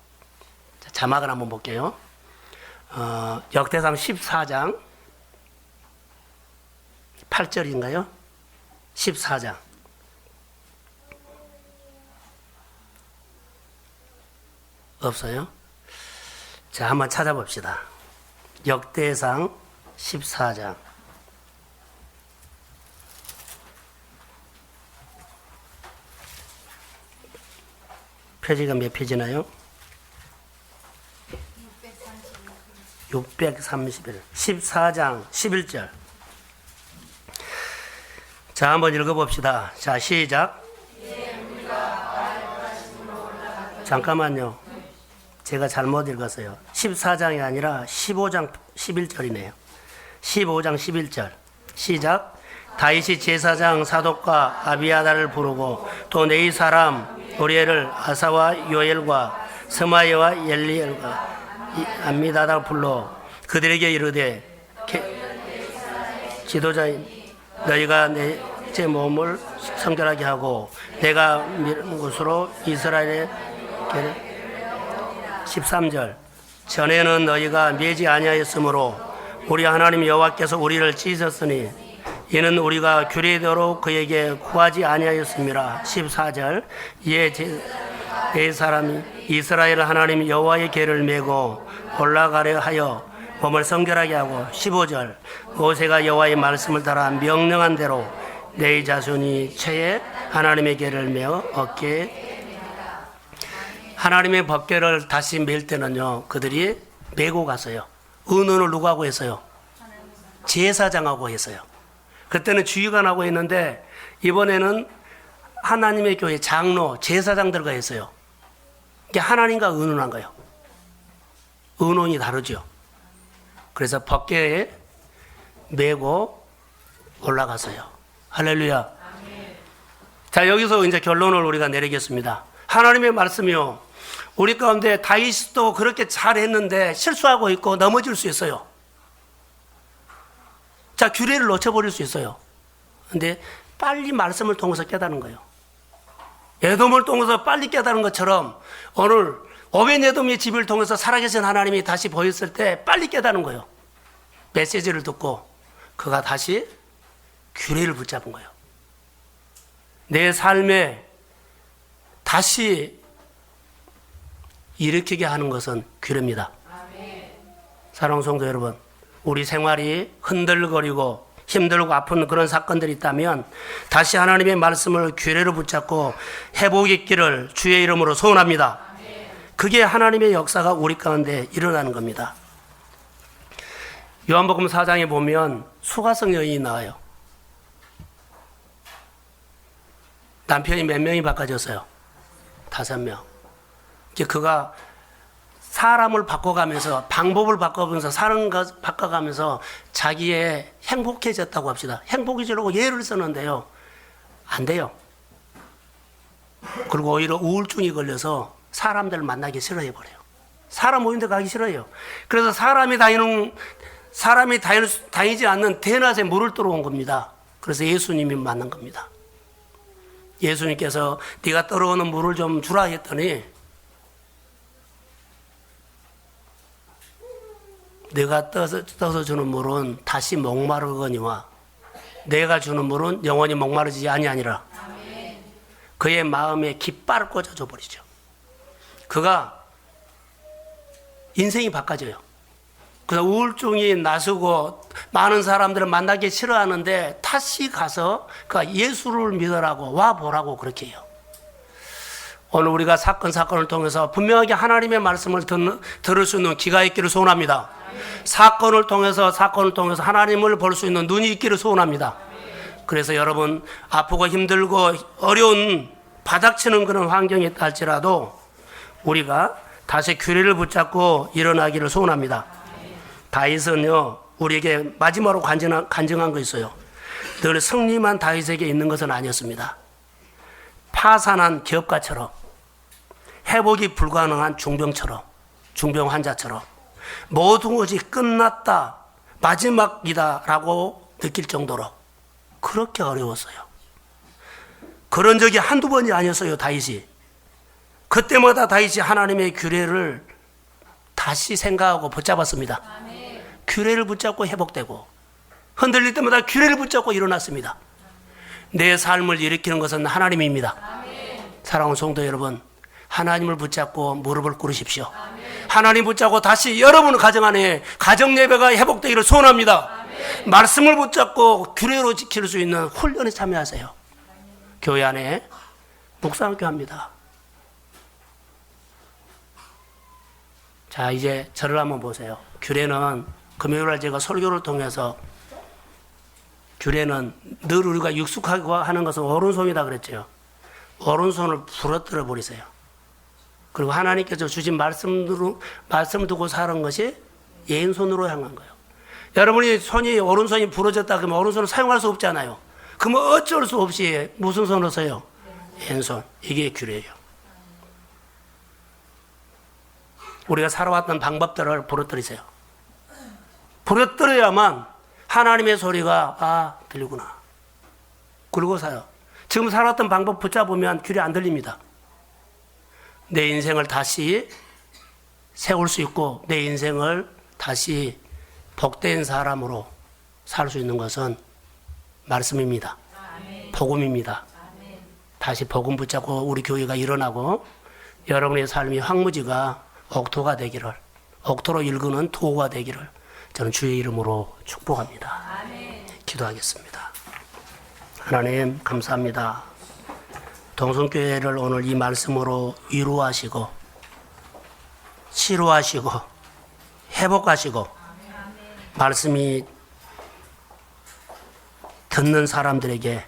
S1: 자막을 한번 볼게요. 역대상 14장 8절인가요? 14장. 없어요? 자, 한번 찾아봅시다. 역대상 14장. 표지가 몇 표지나요? 631. 14장 11절. 자, 한번 읽어봅시다. 자, 시작. 잠깐만요. 제가 잘못 읽었어요. 14장이 아니라 15장 11절이네요. 15장 11절. 시작. 다윗이 제사장 사독과 아비아달을 부르고 또 네이 사람 우리엘을 아사와 요엘과 스마야와 엘리엘과 암미다다 불러 그들에게 이르되 지도자인 너희가 내 몸을 성결하게 하고 내가 미는 곳으로 이스라엘의 13절. 전에는 너희가 매지 아니하였으므로 우리 하나님 여호와께서 우리를 찢으셨으니 이는 우리가 규례대로 그에게 구하지 아니하였습니다. 14절. 이에 네 사람이 이스라엘 하나님 여호와의 궤를 메고 올라가려 하여 몸을 성결하게 하고 15절. 모세가 여호와의 말씀을 따라 명령한 대로 네 자손이 채에 하나님의 궤를 메어 어깨에 하나님의 법궤를 다시 맬 때는요, 그들이 메고 갔어요. 의논을 누구하고 했어요? 제사장하고 했어요. 그때는 주의관하고 했는데 이번에는 하나님의 교회 장로, 제사장들과 했어요. 이게 하나님과 의논한 거예요. 의논이 다르죠. 그래서 법궤에 메고 올라갔어요. 할렐루야. 자, 여기서 이제 결론을 우리가 내리겠습니다. 하나님의 말씀이요, 우리 가운데 다윗도 그렇게 잘했는데 실수하고 있고 넘어질 수 있어요. 자, 규례를 놓쳐버릴 수 있어요. 근데 빨리 말씀을 통해서 깨닫는 거예요. 에돔을 통해서 빨리 깨닫는 것처럼 오늘 오벤에돔의 집을 통해서 살아계신 하나님이 다시 보였을 때 빨리 깨닫는 거예요. 메시지를 듣고 그가 다시 규례를 붙잡은 거예요. 내 삶에 다시 일으키게 하는 것은 규례입니다. 사랑하는 성도 여러분, 우리 생활이 흔들거리고 힘들고 아픈 그런 사건들이 있다면 다시 하나님의 말씀을 규례로 붙잡고 회복 있기를 주의 이름으로 소원합니다. 그게 하나님의 역사가 우리 가운데 일어나는 겁니다. 요한복음 4장에 보면 수가성 여인이 나와요. 남편이 몇 명이 바꿔졌어요? 5명. 그가 사람을 바꿔가면서, 방법을 바꿔가면서, 사는 것 바꿔가면서 자기의 행복해졌다고 합시다. 행복해지려고 예를 쓰는데요, 안 돼요. 그리고 오히려 우울증이 걸려서 사람들을 만나기 싫어해버려요. 사람 모임 데 가기 싫어해요. 그래서 사람이 다니지 않는 대낮에 물을 떨어온 겁니다. 그래서 예수님이 만난 겁니다. 예수님께서 네가 떨어오는 물을 좀 주라 했더니 내가 떠서 주는 물은 다시 목마르거니와 내가 주는 물은 영원히 목마르지 아니하니라. 그의 마음에 깃발을 꽂아줘 버리죠. 그가 인생이 바꿔져요. 그래서 우울증이 나서고 많은 사람들을 만나기 싫어하는데 다시 가서 그가 예수를 믿으라고 와보라고 그렇게 해요. 오늘 우리가 사건을 통해서 분명하게 하나님의 말씀을 들을 수 있는 귀가 있기를 소원합니다. 사건을 통해서 하나님을 볼 수 있는 눈이 있기를 소원합니다. 그래서 여러분, 아프고 힘들고 어려운 바닥치는 그런 환경이 있다 할지라도 우리가 다시 규례를 붙잡고 일어나기를 소원합니다. 다윗은요, 우리에게 마지막으로 간증한 거 있어요. 늘 승리만 다윗에게 있는 것은 아니었습니다. 파산한 기업가처럼, 회복이 불가능한 중병처럼 중병 환자처럼 모든 것이 끝났다, 마지막이다라고 느낄 정도로 그렇게 어려웠어요. 그런 적이 한두 번이 아니었어요, 다윗이. 그때마다 다윗이 하나님의 규례를 다시 생각하고 붙잡았습니다. 규례를 붙잡고 회복되고, 흔들릴 때마다 규례를 붙잡고 일어났습니다. 내 삶을 일으키는 것은 하나님입니다. 사랑하는 성도 여러분, 하나님을 붙잡고 무릎을 꿇으십시오. 하나님 붙잡고 다시 여러분 가정 안에 가정 예배가 회복되기를 소원합니다. 말씀을 붙잡고 규례로 지킬 수 있는 훈련에 참여하세요. 교회 안에 묵상학교 합니다. 자, 이제 저를 한번 보세요. 규례는 금요일날 제가 설교를 통해서 규례는 늘 우리가 익숙하게 하는 것은 오른손이다 그랬죠. 오른손을 부러뜨려 버리세요. 그리고 하나님께서 주신 말씀 두고 사는 것이 왼손으로 향한 거예요. 여러분이 오른손이 부러졌다 그러면 오른손을 사용할 수 없잖아요. 그러면 어쩔 수 없이 무슨 손으로 써요? 왼손. 이게 규례예요. 우리가 살아왔던 방법들을 부러뜨리세요. 부러뜨려야만 하나님의 소리가 들리구나. 그러고 사요. 지금 살아왔던 방법 붙잡으면 규례 안 들립니다. 내 인생을 다시 세울 수 있고 내 인생을 다시 복된 사람으로 살 수 있는 것은 말씀입니다. 복음입니다. 다시 복음 붙잡고 우리 교회가 일어나고 여러분의 삶이 황무지가 옥토가 되기를, 옥토로 일구는 도가 되기를 저는 주의 이름으로 축복합니다. 기도하겠습니다. 하나님 감사합니다. 동성교회를 오늘 이 말씀으로 위로하시고 치료하시고 회복하시고 말씀이 듣는 사람들에게